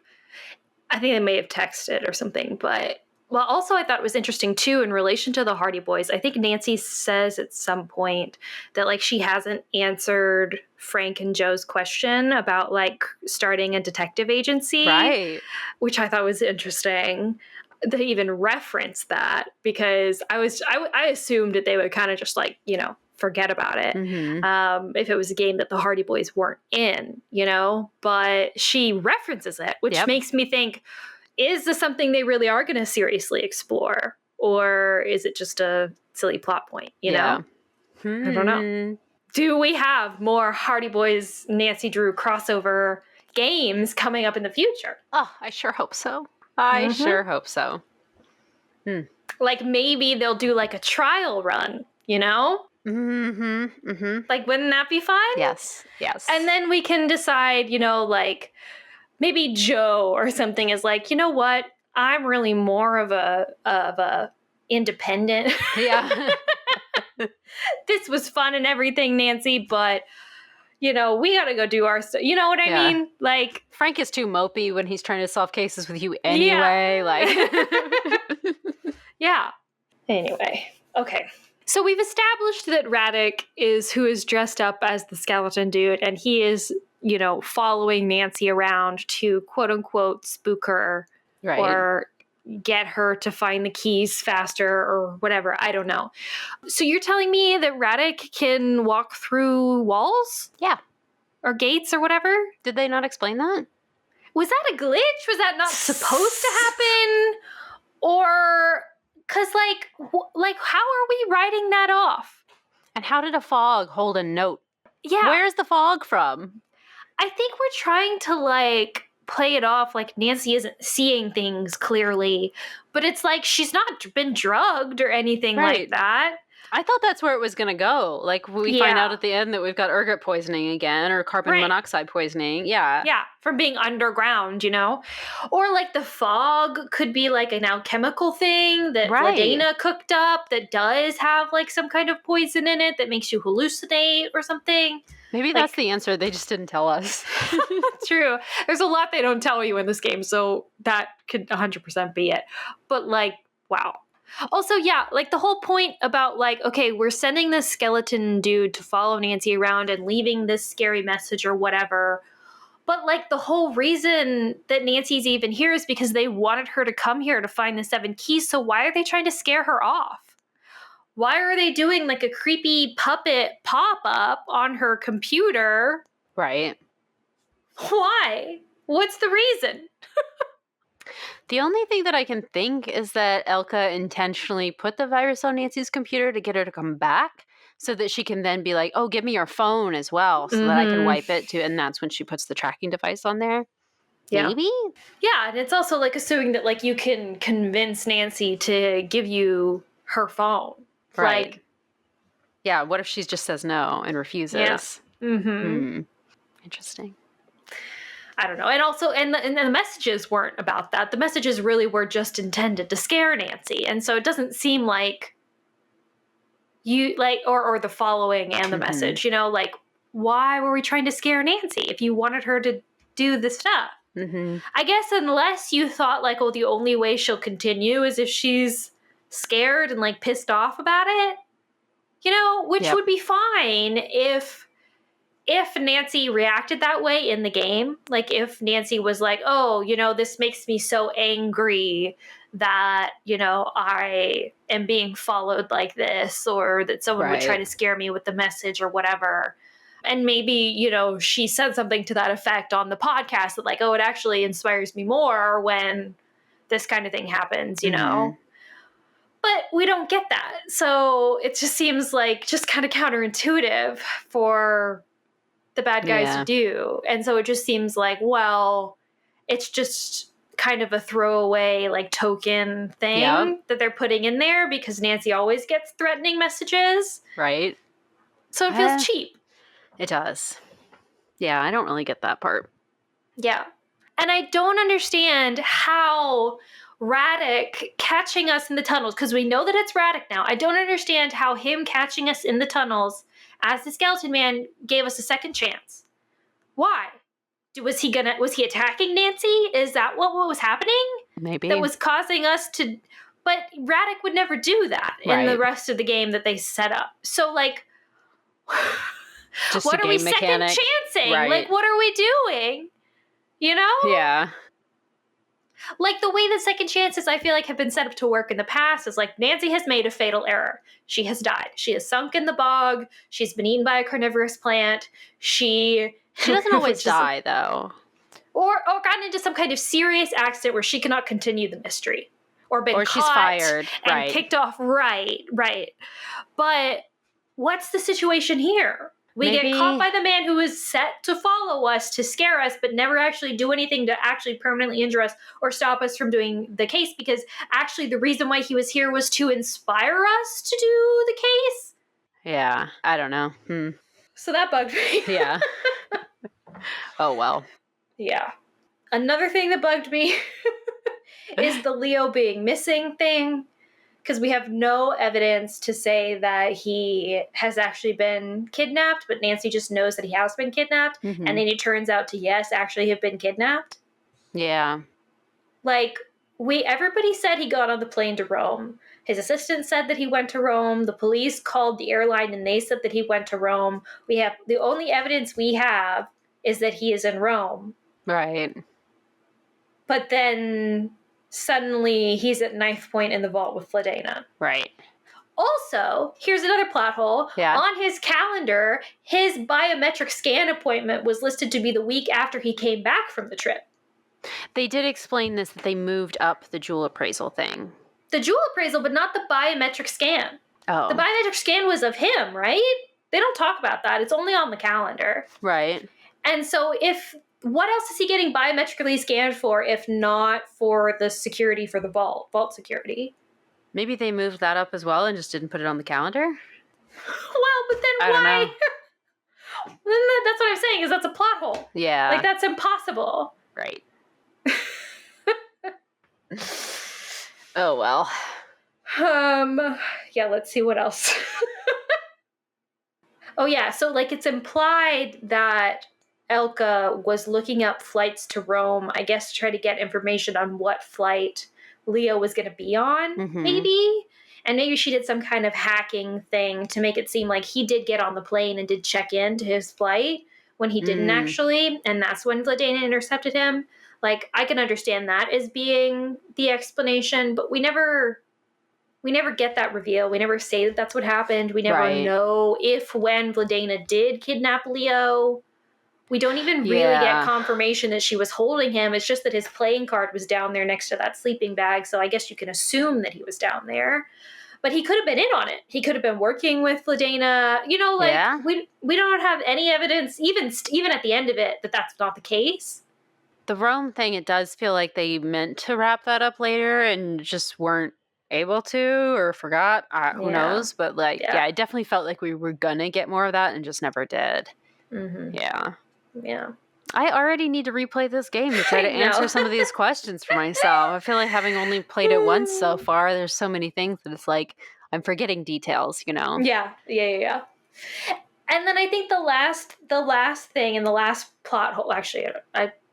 I think they may have texted or something. But, well, also I thought it was interesting, too, in relation to the Hardy Boys. I think Nancy says at some point that, like, she hasn't answered Frank and Joe's question about, like, starting a detective agency. Right. Which I thought was interesting. They even referenced that because I assumed that they would kind of just like, you know, forget about it. If it was a game that the Hardy Boys weren't in, you know, but she references it, which makes me think, is this something they really are going to seriously explore? Or is it just a silly plot point, you know? I don't know. Do we have more Hardy Boys, Nancy Drew crossover games coming up in the future? Oh, I sure hope so. I sure hope so. Like maybe they'll do like a trial run, you know? Mm-hmm. Mm-hmm. Like, wouldn't that be fun? Yes. Yes. And then we can decide, like, maybe Joe or something is like, you know what? I'm really more of a independent. Yeah. This was fun and everything, Nancy, but we got to go do our stuff. You know what I mean? Like, Frank is too mopey when he's trying to solve cases with you anyway. Yeah. Like, yeah. Anyway, okay. So we've established that Radek is who is dressed up as the skeleton dude, and he is, following Nancy around to quote unquote spook her or get her to find the keys faster or whatever. I don't know. So you're telling me that Radek can walk through walls? Yeah. Or gates or whatever? Did they not explain that? Was that a glitch? Was that not supposed to happen? Or, because, like, how are we writing that off? And how did a fog hold a note? Yeah. Where's the fog from? I think we're trying to, play it off like Nancy isn't seeing things clearly, but it's like she's not been drugged or anything like that. I thought that's where it was going to go. Like, we find out at the end that we've got ergot poisoning again, or carbon monoxide poisoning. Yeah. Yeah, from being underground, Or, like, the fog could be, like, an alchemical thing that Ladena cooked up that does have, like, some kind of poison in it that makes you hallucinate or something. Maybe that's the answer. They just didn't tell us. True. There's a lot they don't tell you in this game, so that could 100% be it. But, like, wow. Also, yeah, like, the whole point about, like, okay, we're sending this skeleton dude to follow Nancy around and leaving this scary message or whatever. But, like, the whole reason that Nancy's even here is because they wanted her to come here to find the 7 keys. So why are they trying to scare her off? Why are they doing, like, a creepy puppet pop-up on her computer? Right. Why? What's the reason? The only thing that I can think is that Elka intentionally put the virus on Nancy's computer to get her to come back so that she can then be like, oh, give me your phone as well so that I can wipe it too. And that's when she puts the tracking device on there. Yeah. Maybe? Yeah, and it's also, like, assuming that, like, you can convince Nancy to give you her phone. Right. Like, yeah, what if she just says no and refuses? Yeah. Interesting. I don't know. And also, and the messages weren't about that. The messages really were just intended to scare Nancy. And so it doesn't seem like you, like, or the following and the message, like, why were we trying to scare Nancy if you wanted her to do the stuff? I guess unless you thought, like, oh, the only way she'll continue is if she's scared and, like, pissed off about it, which would be fine if Nancy reacted that way in the game. Like, if Nancy was like, oh, this makes me so angry that, I am being followed like this, or that someone would try to scare me with the message or whatever. And maybe, she said something to that effect on the podcast that, like, oh, it actually inspires me more when this kind of thing happens, But we don't get that. So it just seems like just kind of counterintuitive for the bad guys to do. And so it just seems like, well, it's just kind of a throwaway, like, token thing that they're putting in there because Nancy always gets threatening messages. Right. So it feels cheap. It does. Yeah, I don't really get that part. Yeah. And I don't understand how Radek catching us in the tunnels, because we know that it's Radek now. I don't understand how him catching us in the tunnels as the skeleton man gave us a second chance. Why? Was he attacking Nancy? Is that what was happening? Maybe. That was causing us to... But Radek would never do that in the rest of the game that they set up. So, like... Just what are we second chancing? Like, what are we doing? Yeah. Like, the way the second chances, I feel like, have been set up to work in the past is, like, Nancy has made a fatal error. She has died. She has sunk in the bog. She's been eaten by a carnivorous plant. She doesn't always die, though. Or gotten into some kind of serious accident where she cannot continue the mystery. Or been caught she's fired. And kicked off. Right. But what's the situation here? We get caught by the man who is set to follow us, to scare us, but never actually do anything to actually permanently injure us or stop us from doing the case, because actually the reason why he was here was to inspire us to do the case. Yeah, I don't know. So that bugged me. Yeah. Oh, well. Yeah. Another thing that bugged me is the Leo being missing thing, because we have no evidence to say that he has actually been kidnapped, but Nancy just knows that he has been kidnapped, and then it turns out to, yes, actually have been kidnapped. Yeah. Like, everybody said he got on the plane to Rome. His assistant said that he went to Rome. The police called the airline and they said that he went to Rome. The only evidence we have is that he is in Rome. Right. But then suddenly he's at knife point in the vault with Vladena. Right. Also, here's another plot hole. Yeah. On his calendar, his biometric scan appointment was listed to be the week after he came back from the trip. They did explain this, that they moved up the jewel appraisal thing. The jewel appraisal, but not the biometric scan. Oh. The biometric scan was of him, right? They don't talk about that. It's only on the calendar. Right. And so what else is he getting biometrically scanned for if not for the security for the vault security? Maybe they moved that up as well and just didn't put it on the calendar? Well, but then why? Don't know. That's what I'm saying, is that's a plot hole. Yeah. Like, that's impossible. Right. Oh, well. Yeah, let's see what else. Oh, yeah, so, like, it's implied that Elka was looking up flights to Rome, I guess, to try to get information on what flight Leo was going to be on, maybe? And maybe she did some kind of hacking thing to make it seem like he did get on the plane and did check in to his flight when he didn't actually, and that's when Vladena intercepted him. Like, I can understand that as being the explanation, but we never get that reveal. We never say that that's what happened. We never know when Vladena did kidnap Leo. We don't even really get confirmation that she was holding him. It's just that his playing card was down there next to that sleeping bag, so I guess you can assume that he was down there. But he could have been in on it. He could have been working with Vladena. You know, like, we don't have any evidence, even at the end of it, that that's not the case. The Rome thing, it does feel like they meant to wrap that up later and just weren't able to or forgot. Who knows? But, like, I definitely felt like we were going to get more of that and just never did. Yeah. Yeah. I already need to replay this game to try to answer some of these questions for myself. I feel like having only played it once so far, there's so many things that it's like I'm forgetting details, you know? Yeah. And then I think the last thing and the last plot hole, actually,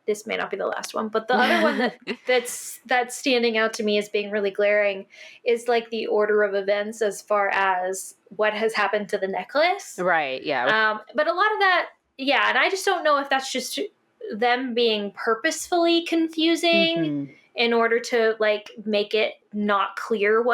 this may not be the last one, but the other one that's standing out to me as being really glaring is, like, the order of events as far as what has happened to the necklace. Right, yeah. But a lot of that, yeah, and I just don't know if that's just them being purposefully confusing in order to, like, make it not clear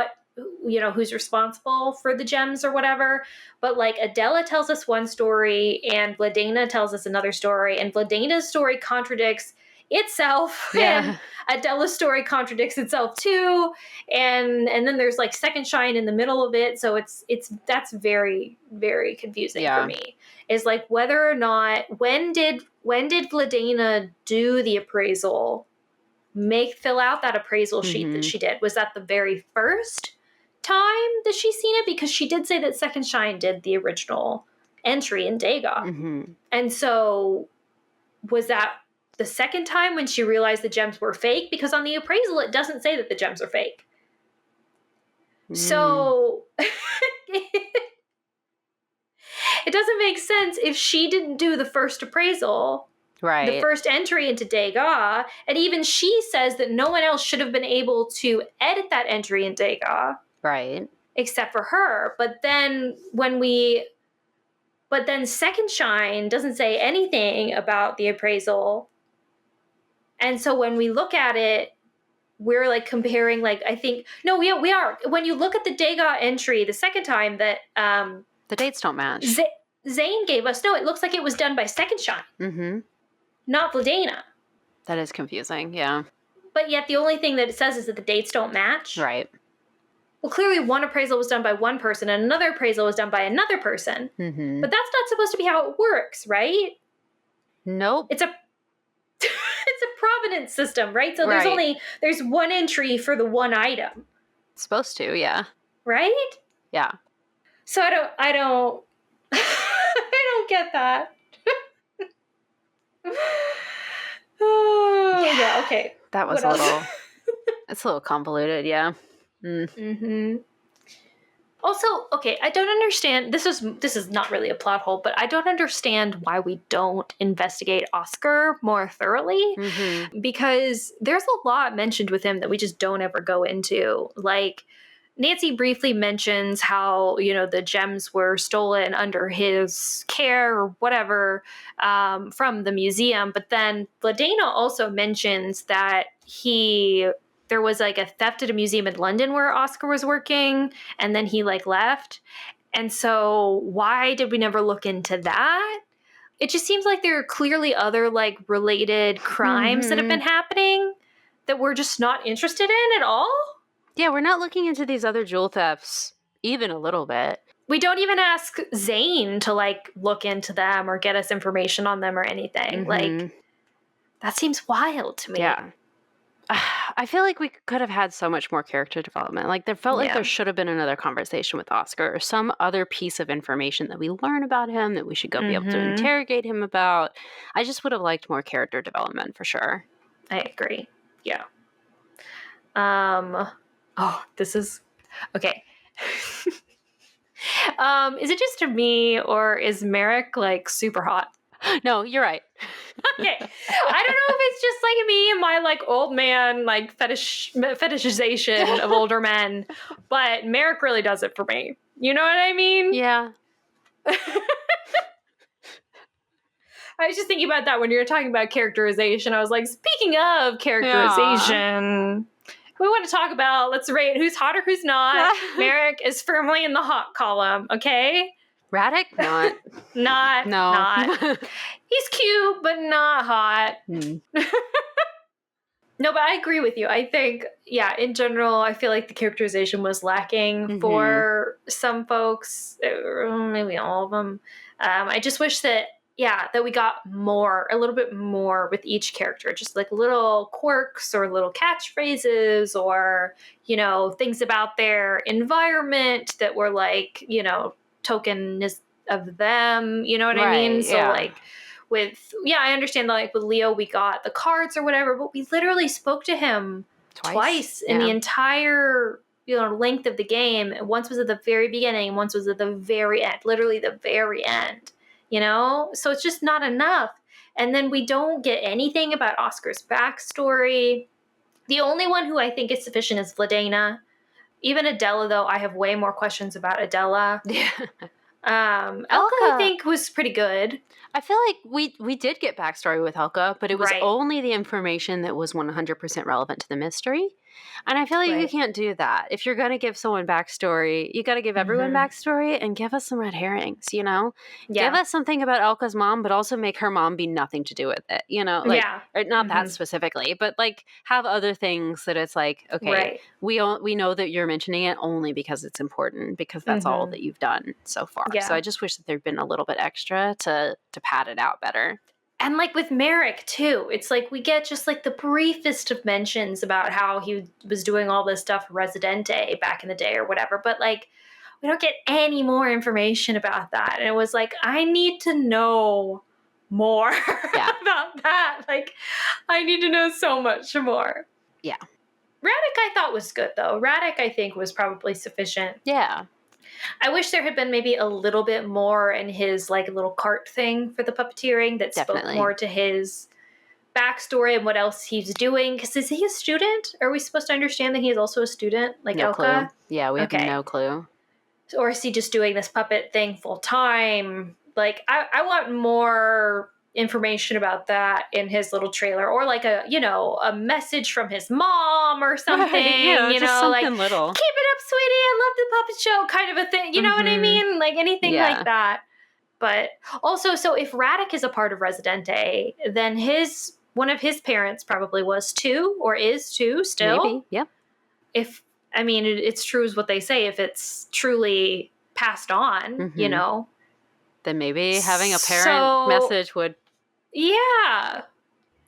who's responsible for the gems or whatever. But, like, Adela tells us one story and Vladena tells us another story, and Vladena's story contradicts itself and Adela's story contradicts itself too, and then there's, like, second shine in the middle of it, so that's very, very confusing for me. Is, like, whether or not when did Vladena do the appraisal, fill out that appraisal sheet that she did? Was that the very first time that she's seen it? Because she did say that Second Shine did the original entry in Dagon. And so was that the second time when she realized the gems were fake? Because on the appraisal, it doesn't say that the gems are fake. So it doesn't make sense if she didn't do the first appraisal, the first entry into Dagon, and even she says that no one else should have been able to edit that entry in Dagon. Right. Except for her. But then Second Shine doesn't say anything about the appraisal. And so when we look at it, we're, like, comparing, like, I think, no, we are. When you look at the Dagon entry the second time that, the dates don't match. Zane gave us, no, it looks like it was done by Second Shine. Not Vladena. That is confusing, yeah. But yet the only thing that it says is that the dates don't match. Right. Well, clearly one appraisal was done by one person and another appraisal was done by another person. But that's not supposed to be how it works, right? Nope. It's a provenance system, right? So there's one entry for the one item. It's supposed to, yeah. Right? Yeah. So I don't I don't get that. Oh, yeah, okay. That was it's a little convoluted, yeah. Mm-hmm. Also, okay, I don't understand. This is not really a plot hole, but I don't understand why we don't investigate Oscar more thoroughly, because there's a lot mentioned with him that we just don't ever go into. Like, Nancy briefly mentions how, the gems were stolen under his care or whatever, from the museum. But then Ladena also mentions that there was like a theft at a museum in London where Oscar was working, and then he like left. And so why did we never look into that? It just seems like there are clearly other like related crimes that have been happening that we're just not interested in at all. Yeah, we're not looking into these other jewel thefts even a little bit. We don't even ask Zane to like look into them or get us information on them or anything. Like, that seems wild to me. Yeah. I feel like we could have had so much more character development. Like, there felt like there should have been another conversation with Oscar or some other piece of information that we learn about him that we should go be able to interrogate him about. I just would have liked more character development for sure. I agree. Yeah. This is okay. Is it just me, or is Merrick like super hot? No, you're right. Okay. I don't know if it's just like me and my like old man like fetishization of older men, but Merrick really does it for me. You know what I mean? Yeah. I was just thinking about that when you were talking about characterization. I was like, speaking of characterization, we want to talk about, let's rate who's hot or who's not. Merrick is firmly in the hot column, okay? Radek? Not. Not. He's cute, but not hot. No, but I agree with you. I think, in general, I feel like the characterization was lacking for some folks, maybe all of them. I just wish that we got a little bit more with each character, just like little quirks or little catchphrases or, things about their environment that were like, token of them, you know what I mean? So like I understand that like with Leo we got the cards or whatever, but we literally spoke to him twice in the entire length of the game. Once was at the very beginning, once was at the very end, literally the very end, so it's just not enough. And then we don't get anything about Oscar's backstory. The only one who I think is sufficient is Vladena. Even Adela, though, I have way more questions about Adela. Elka, I think, was pretty good. I feel like we did get backstory with Elka, but it was only the information that was 100% relevant to the mystery. And I feel like you can't do that. If you're going to give someone backstory, you got to give everyone backstory and give us some red herrings, Give us something about Elka's mom, but also make her mom be nothing to do with it, Or not that specifically, but like have other things that it's like, okay, we know that you're mentioning it only because it's important, because that's all that you've done so far. Yeah. So I just wish that there'd been a little bit extra to pad it out better. And like with Merrick too, it's like we get just like the briefest of mentions about how he was doing all this stuff Residente back in the day or whatever, but like we don't get any more information about that. And it was like, I need to know more about that. Like I need to know so much more. Yeah. Radek I thought was good though. Radek I think was probably sufficient. Yeah. I wish there had been maybe a little bit more in his like little cart thing for the puppeteering that spoke more to his backstory and what else he's doing. Because is he a student? Are we supposed to understand that he is also a student? Like no Elka? Clue. Yeah, we have no clue. Or is he just doing this puppet thing full time? Like I want more information about that in his little trailer, or like a message from his mom or something. Just something like little. Keep it up, sweetie, I love the puppet show kind of a thing. You know what I mean? Like anything like that. But also, so if Radek is a part of Residente, then one of his parents probably was too, or is too still. Maybe, yeah. It's true is what they say. If it's truly passed on, then maybe having a parent message would. Yeah.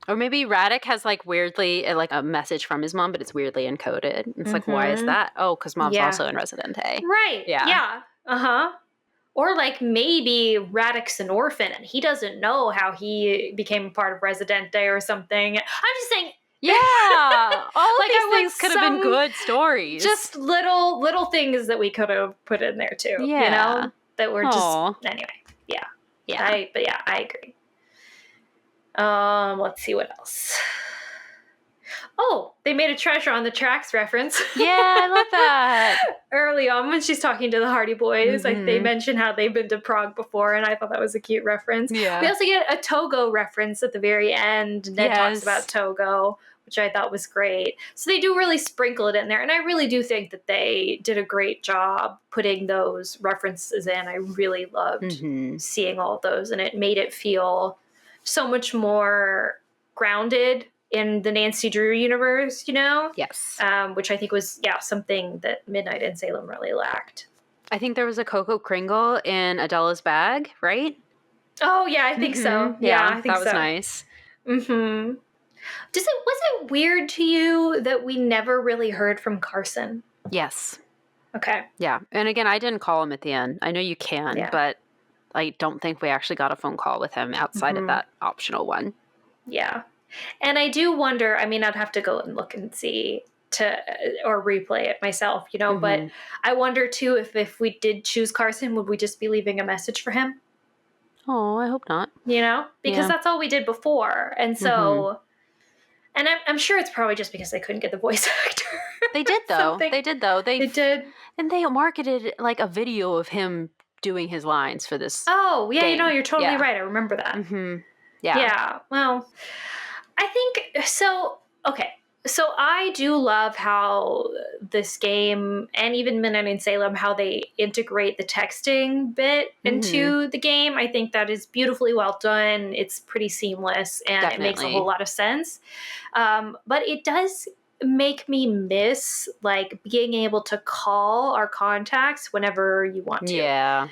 Or maybe Radek has like weirdly like a message from his mom, but it's weirdly encoded. It's like, why is that? Oh, because mom's also in Residente. Right. Yeah. Uh-huh. Or like maybe Radix an orphan and he doesn't know how he became part of Residente or something. I'm just saying. Yeah. All of Like, these things could have been good stories. Just little things that we could have put in there too. Yeah. You know? That were Aw. just anyway. Yeah. Yeah. But yeah, I agree. Let's see what else. Oh, they made a Treasure on the Tracks reference. Yeah, I love that. Early on when she's talking to the Hardy Boys, like they mention how they've been to Prague before, and I thought that was a cute reference. Yeah. We also get a Togo reference at the very end. Ned talks about Togo, which I thought was great. So they do really sprinkle it in there, and I really do think that they did a great job putting those references in. I really loved seeing all of those, and it made it feel so much more grounded in the Nancy Drew universe, you know? Yes. Which I think was, something that Midnight in Salem really lacked. I think there was a Coco Kringle in Adela's bag, right? Oh, yeah, I think so. Yeah, I think that was nice. Was it weird to you that we never really heard from Carson? Yes. Okay. Yeah. And again, I didn't call him at the end. I know you can, but I don't think we actually got a phone call with him outside of that optional one. Yeah. And I do wonder, I mean, I'd have to go and look and see or replay it myself, you know, but I wonder too if we did choose Carson, would we just be leaving a message for him? Oh, I hope not. You know, because that's all we did before. And so, and I'm sure it's probably just because they couldn't get the voice actor. They did though. They did. And they marketed like a video of him doing his lines for this. Oh, yeah, game. you know, you're totally right. I remember that. Yeah. Yeah. Well, I think so. Okay. So I do love how this game and even Midnight in Salem, how they integrate the texting bit into the game. I think that is beautifully well done. It's pretty seamless and it makes a whole lot of sense. But it does make me miss like being able to call our contacts whenever you want to. Yeah.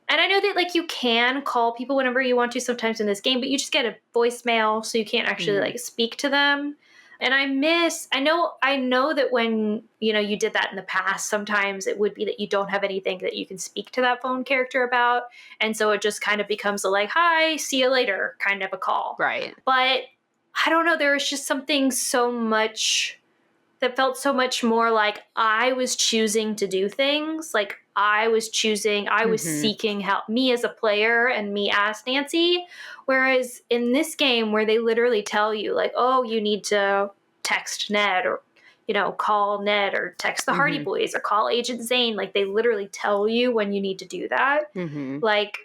And I know that like you can call people whenever you want to sometimes in this game, but you just get a voicemail, so you can't actually like speak to them. And I know that when, you know, you did that in the past, sometimes it would be that you don't have anything that you can speak to that phone character about. And so it just kind of becomes a like, hi, see you later kind of a call. Right. But I don't know, there was just something so much that felt so much more like I was choosing to do things. Like I was seeking help, me as a player and me as Nancy. Whereas in this game where they literally tell you like, oh, you need to text Ned or, you know, call Ned or text the Hardy Boys or call Agent Zane. Like they literally tell you when you need to do that. Like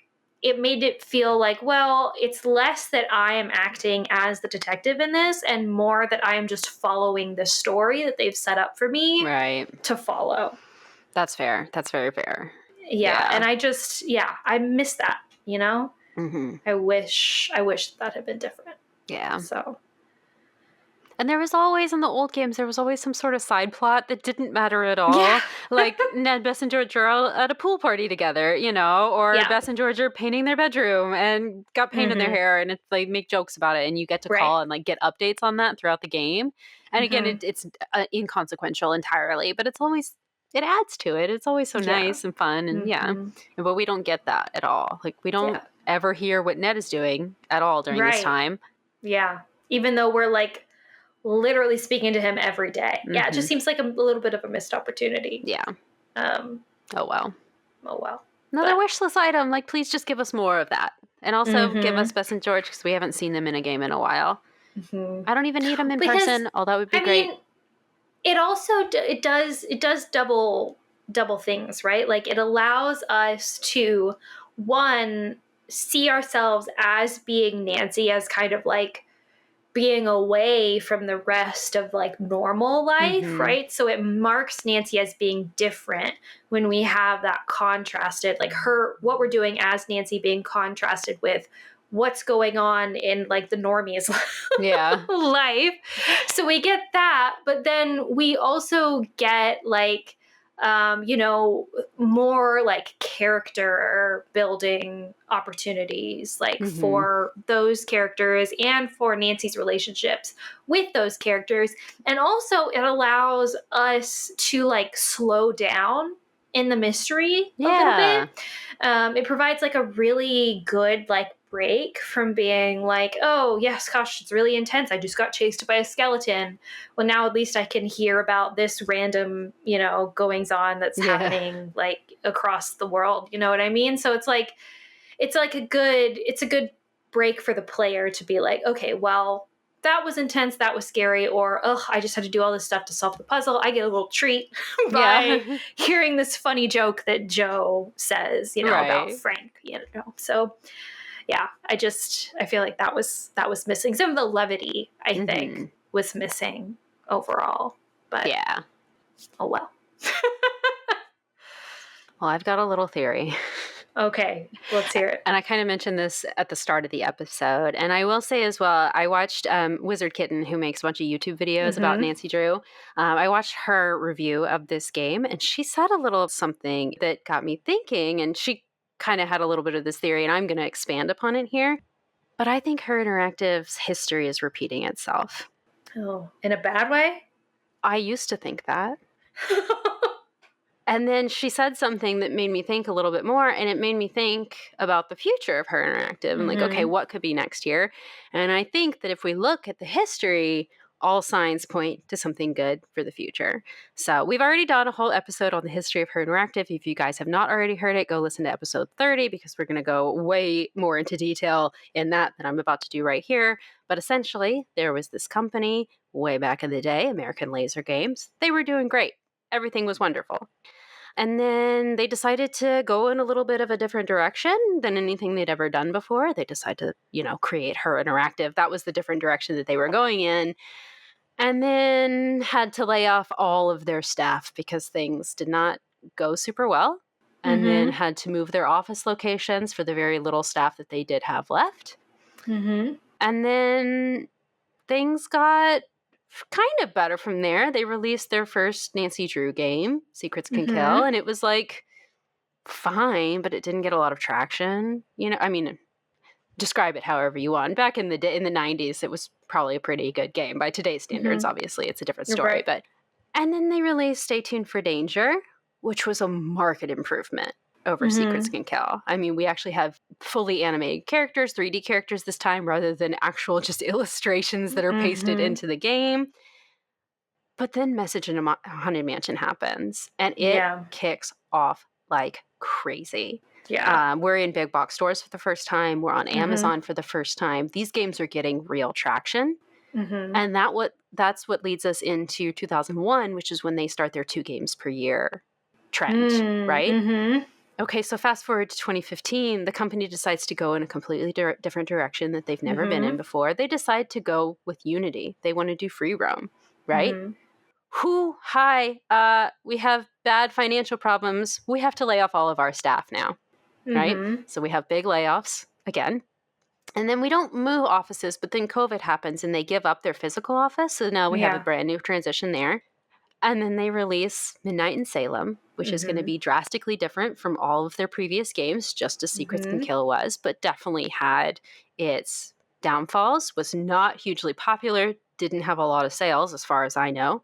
it made it feel like, well, it's less that I am acting as the detective in this and more that I am just following the story that they've set up for me to follow. That's fair. That's very fair. Yeah. And I miss that, you know? I wish that had been different. Yeah. So. And there was always, in the old games, there was always some sort of side plot that didn't matter at all. Yeah. Like Ned, Bess, and George are at a pool party together, you know, or Bess and George are painting their bedroom and got paint in their hair, and it's like make jokes about it, and you get to call and like get updates on that throughout the game. And again, it's inconsequential entirely, but it's always, it adds to it. It's always so nice and fun, and but we don't get that at all. Like we don't ever hear what Ned is doing at all during this time. Yeah, even though we're like literally speaking to him every day. Yeah, it just seems like a little bit of a missed opportunity. Yeah. Oh well. Another wishlist item. Like, please just give us more of that, and also give us Bess and George because we haven't seen them in a game in a while. I don't even need them in person. Oh, that would be great. Mean, it also it does double things, right? Like it allows us to see ourselves as being Nancy, as kind of like being away from the rest of like normal life, right? So it marks Nancy as being different when we have that contrasted, like what we're doing as Nancy being contrasted with what's going on in like the normies life. So we get that, but then we also get like, you know, more like character building opportunities, like for those characters and for Nancy's relationships with those characters. And also it allows us to like slow down in the mystery a little bit. It provides like a really good like break from being like, oh yes, gosh, it's really intense. I just got chased by a skeleton. Well, now at least I can hear about this random, goings on that's happening like across the world. You know what I mean? So it's a good break for the player to be like, okay, well, that was intense, that was scary, or I just had to do all this stuff to solve the puzzle. I get a little treat by hearing this funny joke that Joe says, about Frank, So yeah, I feel like that was missing. Some of the levity, I think, was missing overall. But yeah. Oh well. Well, I've got a little theory. Okay, let's hear it. And I kind of mentioned this at the start of the episode. And I will say as well, I watched Wizard Kitten, who makes a bunch of YouTube videos about Nancy Drew. I watched her review of this game, and she said a little something that got me thinking. And she kind of had a little bit of this theory, and I'm going to expand upon it here. But I think Her Interactive's history is repeating itself. Oh, in a bad way? I used to think that. And then she said something that made me think a little bit more, and it made me think about the future of Her Interactive and like, okay, what could be next year? And I think that if we look at the history, all signs point to something good for the future. So we've already done a whole episode on the history of Her Interactive. If you guys have not already heard it, go listen to episode 30 because we're going to go way more into detail in that than I'm about to do right here. But essentially, there was this company way back in the day, American Laser Games. They were doing great. Everything was wonderful. And then they decided to go in a little bit of a different direction than anything they'd ever done before. They decided to, create Her Interactive. That was the different direction that they were going in. And then had to lay off all of their staff because things did not go super well. And then had to move their office locations for the very little staff that they did have left. And then things got kind of better from there. They released their first Nancy Drew game, Secrets Can Kill, and it was like fine, but it didn't get a lot of traction. Describe it however you want. Back in the day, in the 90s, it was probably a pretty good game by today's standards. Obviously, it's a different story. Right. And then they released Stay Tuned for Danger, which was a marked improvement over Secrets Can Kill. We actually have fully animated characters, 3D characters this time, rather than actual just illustrations that are pasted into the game. But then Message in a Haunted Mansion happens, and it kicks off like crazy. Yeah. We're in big box stores for the first time. We're on Amazon for the first time. These games are getting real traction. And that's what leads us into 2001, which is when they start their 2 games per year trend, right? Okay, so fast forward to 2015, the company decides to go in a completely different direction that they've never been in before. They decide to go with Unity. They want to do free roam, right? We have bad financial problems. We have to lay off all of our staff now, right? So we have big layoffs again. And then we don't move offices, but then COVID happens and they give up their physical office. So now we have a brand new transition there. And then they release Midnight in Salem, which is going to be drastically different from all of their previous games, just as Secrets Can Kill was, but definitely had its downfalls, was not hugely popular, didn't have a lot of sales as far as I know.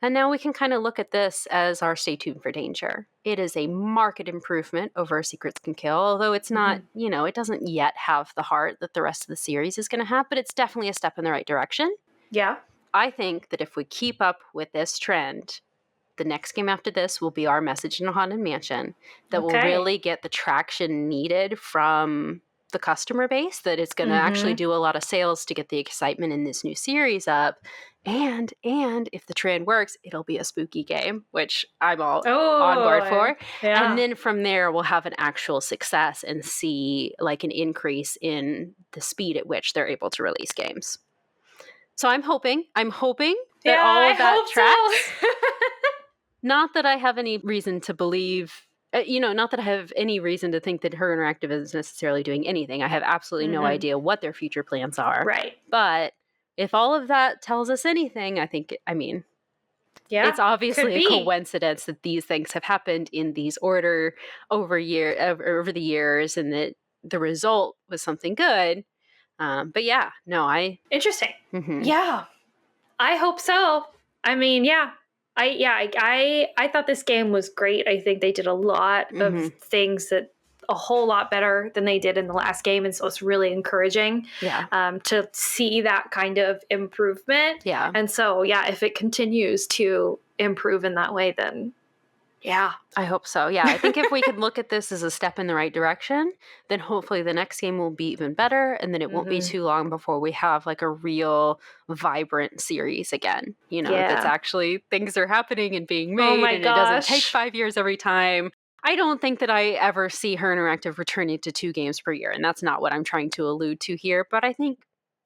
And now we can kind of look at this as our Stay Tuned for Danger. It is a marked improvement over Secrets Can Kill, although it's not, it doesn't yet have the heart that the rest of the series is going to have, but it's definitely a step in the right direction. Yeah. I think that if we keep up with this trend, the next game after this will be our Message in a Haunted Mansion that will really get the traction needed from the customer base, that it's going to actually do a lot of sales to get the excitement in this new series up. And if the trend works, it'll be a spooky game, which I'm all on board for. Yeah. And then from there, we'll have an actual success and see like an increase in the speed at which they're able to release games. So I'm hoping that all of that tracks. So. Not that I have any reason to believe, not that I have any reason to think that Her Interactive is necessarily doing anything. I have absolutely no idea what their future plans are. Right. But if all of that tells us anything, it's obviously a coincidence that these things have happened in these order over the years, and that the result was something good. But interesting. Yeah, I hope so. Yeah, I thought this game was great. I think they did a lot of things that a whole lot better than they did in the last game, and so it's really encouraging to see that kind of improvement. Yeah. And so, if it continues to improve in that way, then I hope so. Yeah, I think if we could look at this as a step in the right direction, then hopefully the next game will be even better, and then it won't be too long before we have like a real vibrant series again. That's actually things are happening and being made, oh my and gosh. It doesn't take 5 years every time. I don't think that I ever see Her Interactive returning to 2 games per year, and that's not what I'm trying to allude to here. But I think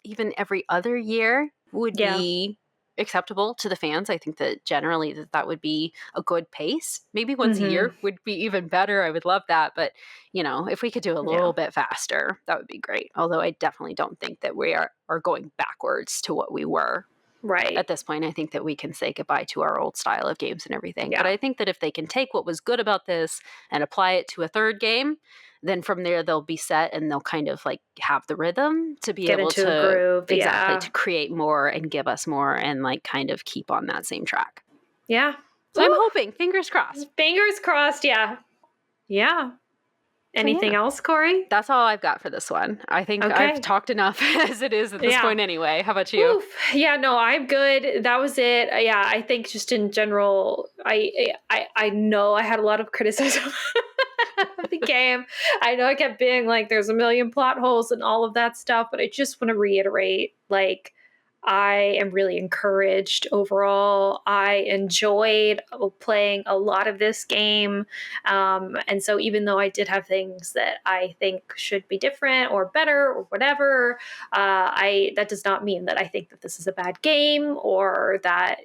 even every other year would be acceptable to the fans. I think that generally that would be a good pace. Maybe once a year would be even better. I would love that. But, if we could do a little bit faster, that would be great. Although I definitely don't think that we are going backwards to what we were. Right. At this point, I think that we can say goodbye to our old style of games and everything. But I think that if they can take what was good about this and apply it to a third game, then from there they'll be set and they'll kind of like have the rhythm to be able to a groove, to create more and give us more and like kind of keep on that same track. Yeah. So I'm hoping, fingers crossed. Fingers crossed, yeah. Anything else, Corey? That's all I've got for this one. I think I've talked enough as it is at this point anyway. How about you? Oof. Yeah, no, I'm good. That was it. I think just in general, I know I had a lot of criticism of the game. I know I kept being like, there's a million plot holes and all of that stuff, but I just want to reiterate, like, I am really encouraged overall. I enjoyed playing a lot of this game. And so even though I did have things that I think should be different or better or whatever, that does not mean that I think that this is a bad game or that,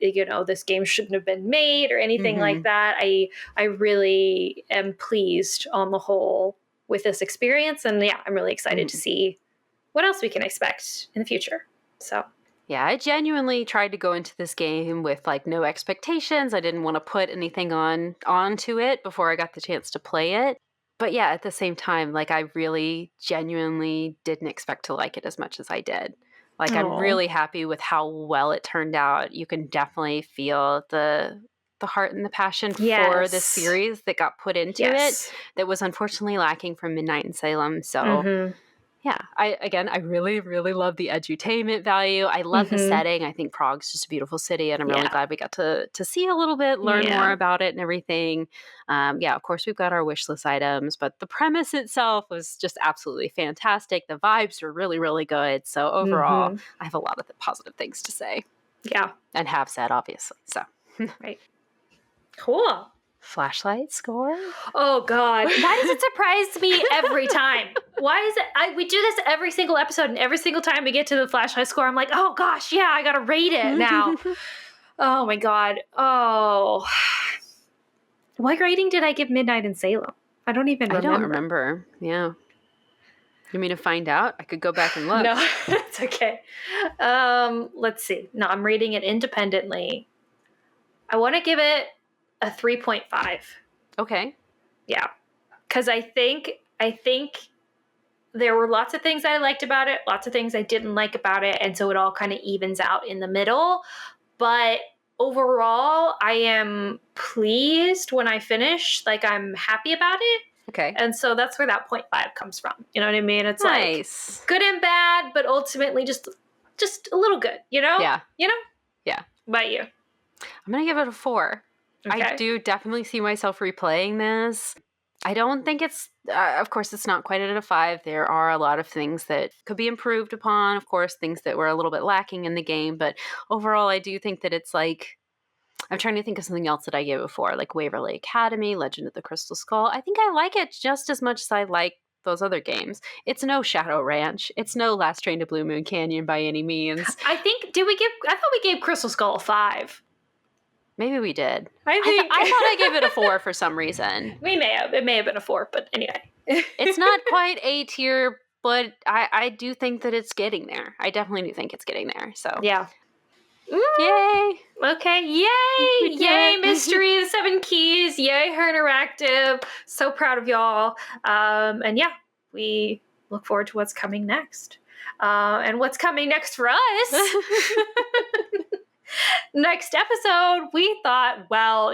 this game shouldn't have been made or anything like that. I really am pleased on the whole with this experience. And I'm really excited to see what else we can expect in the future. So. Yeah, I genuinely tried to go into this game with like no expectations. I didn't want to put anything onto it before I got the chance to play it. But yeah, at the same time, like I really genuinely didn't expect to like it as much as I did. Like I'm really happy with how well it turned out. You can definitely feel the heart and the passion for this series that got put into it that was unfortunately lacking from Midnight in Salem. So yeah, I really, really love the edutainment value. I love the setting. I think Prague's just a beautiful city, and I'm really glad we got to see a little bit, learn more about it and everything. Of course, we've got our wish list items, but the premise itself was just absolutely fantastic. The vibes were really, really good. So overall, I have a lot of positive things to say. Yeah. And have said, obviously. So. Right. Cool. Flashlight score? Oh God. Why does it surprise me every time? Why is it? We do this every single episode, and every single time we get to the flashlight score, I'm like, oh gosh, yeah, I gotta rate it now. Oh my God. Oh. What rating did I give Midnight in Salem? I don't even remember. I don't remember. Yeah. You mean to find out? I could go back and look. No, it's okay. Let's see. No, I'm rating it independently. I want to give it a 3.5. Okay. Yeah. Because I think there were lots of things I liked about it, lots of things I didn't like about it, and so it all kind of evens out in the middle. But overall, I am pleased when I finish. Like, I'm happy about it. Okay. And so that's where that 0.5 comes from. You know what I mean? It's nice. Like good and bad, but ultimately just a little good, Yeah. Yeah. What about you? I'm going to give it a 4. Okay. I do definitely see myself replaying this. I don't think it's, of course, it's not quite at a 5. There are a lot of things that could be improved upon, of course, things that were a little bit lacking in the game. But overall, I do think that it's like, I'm trying to think of something else that I gave before, like Waverly Academy, Legend of the Crystal Skull. I think I like it just as much as I like those other games. It's no Shadow Ranch. It's no Last Train to Blue Moon Canyon by any means. I thought we gave Crystal Skull a 5. Maybe we did. I thought I gave it a 4 for some reason. We may have. It may have been a 4, but anyway. It's not quite A tier, but I do think that it's getting there. I definitely do think it's getting there. So yeah. Yay. Okay. Yay. Yay. Mystery of the 7 Keys. Yay. Her Interactive. So proud of y'all. And yeah, we look forward to what's coming next. And what's coming next for us Next episode, we thought, well,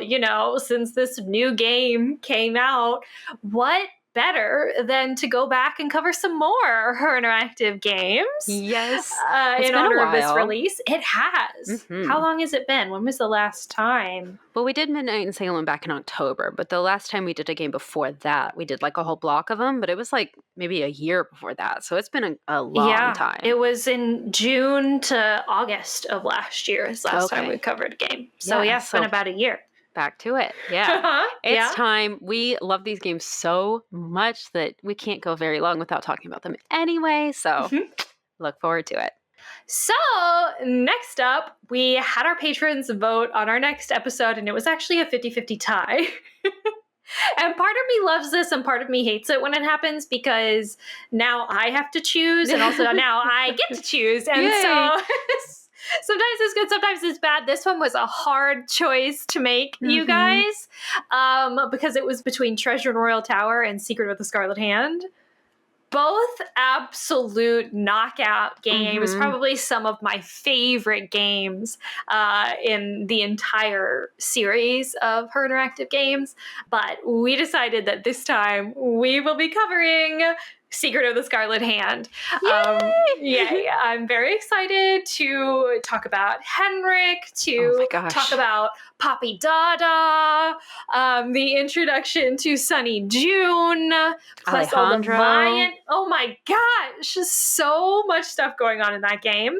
since this new game came out, what better than to go back and cover some more Her Interactive games? Yes. In honor of this release. It has. Mm-hmm. How long has it been? When was the last time? Well, we did Midnight in Salem back in October, but the last time we did a game before that, we did like a whole block of them, but it was like maybe a year before that. So it's been a long time. It was in June to August of last year is last time we covered a game. So it's been about a year. Back to it. Yeah. It's time. We love these games so much that we can't go very long without talking about them anyway. So look forward to it. So next up, we had our patrons vote on our next episode, and it was actually a 50-50 tie. And part of me loves this and part of me hates it when it happens because now I have to choose and also now I get to choose. And so sometimes it's good, sometimes it's bad. This one was a hard choice to make, you guys, because it was between Treasure in Royal Tower and Secret of the Scarlet Hand. Both absolute knockout games, probably some of my favorite games in the entire series of Her Interactive games. But we decided that this time we will be covering Secret of the Scarlet Hand. I'm very excited to talk about Henrik, to talk about Poppy Dada, the introduction to Sunny June, plus Alejandro. Oh my gosh, so much stuff going on in that game.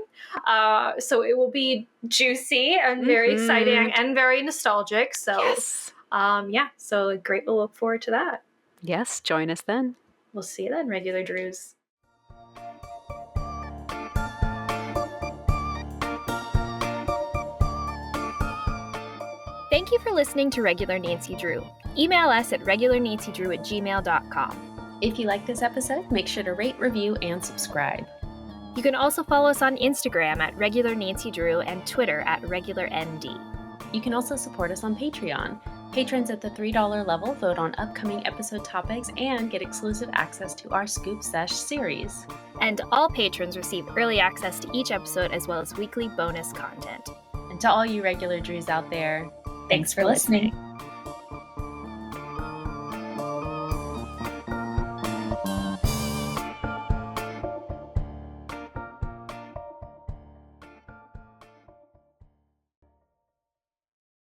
So it will be juicy and very exciting and very nostalgic. So so great. We'll look forward to that. Yes, join us then. We'll see you then, regular Drews. Thank you for listening to Regular Nancy Drew. Email us at regularnancydrew@gmail.com. If you like this episode, make sure to rate, review, and subscribe. You can also follow us on Instagram at Regular Nancy Drew and Twitter at RegularND. You can also support us on Patreon. Patrons at the $3 level vote on upcoming episode topics and get exclusive access to our Scoop Sesh series. And all patrons receive early access to each episode as well as weekly bonus content. And to all you regular Drews out there, thanks for listening.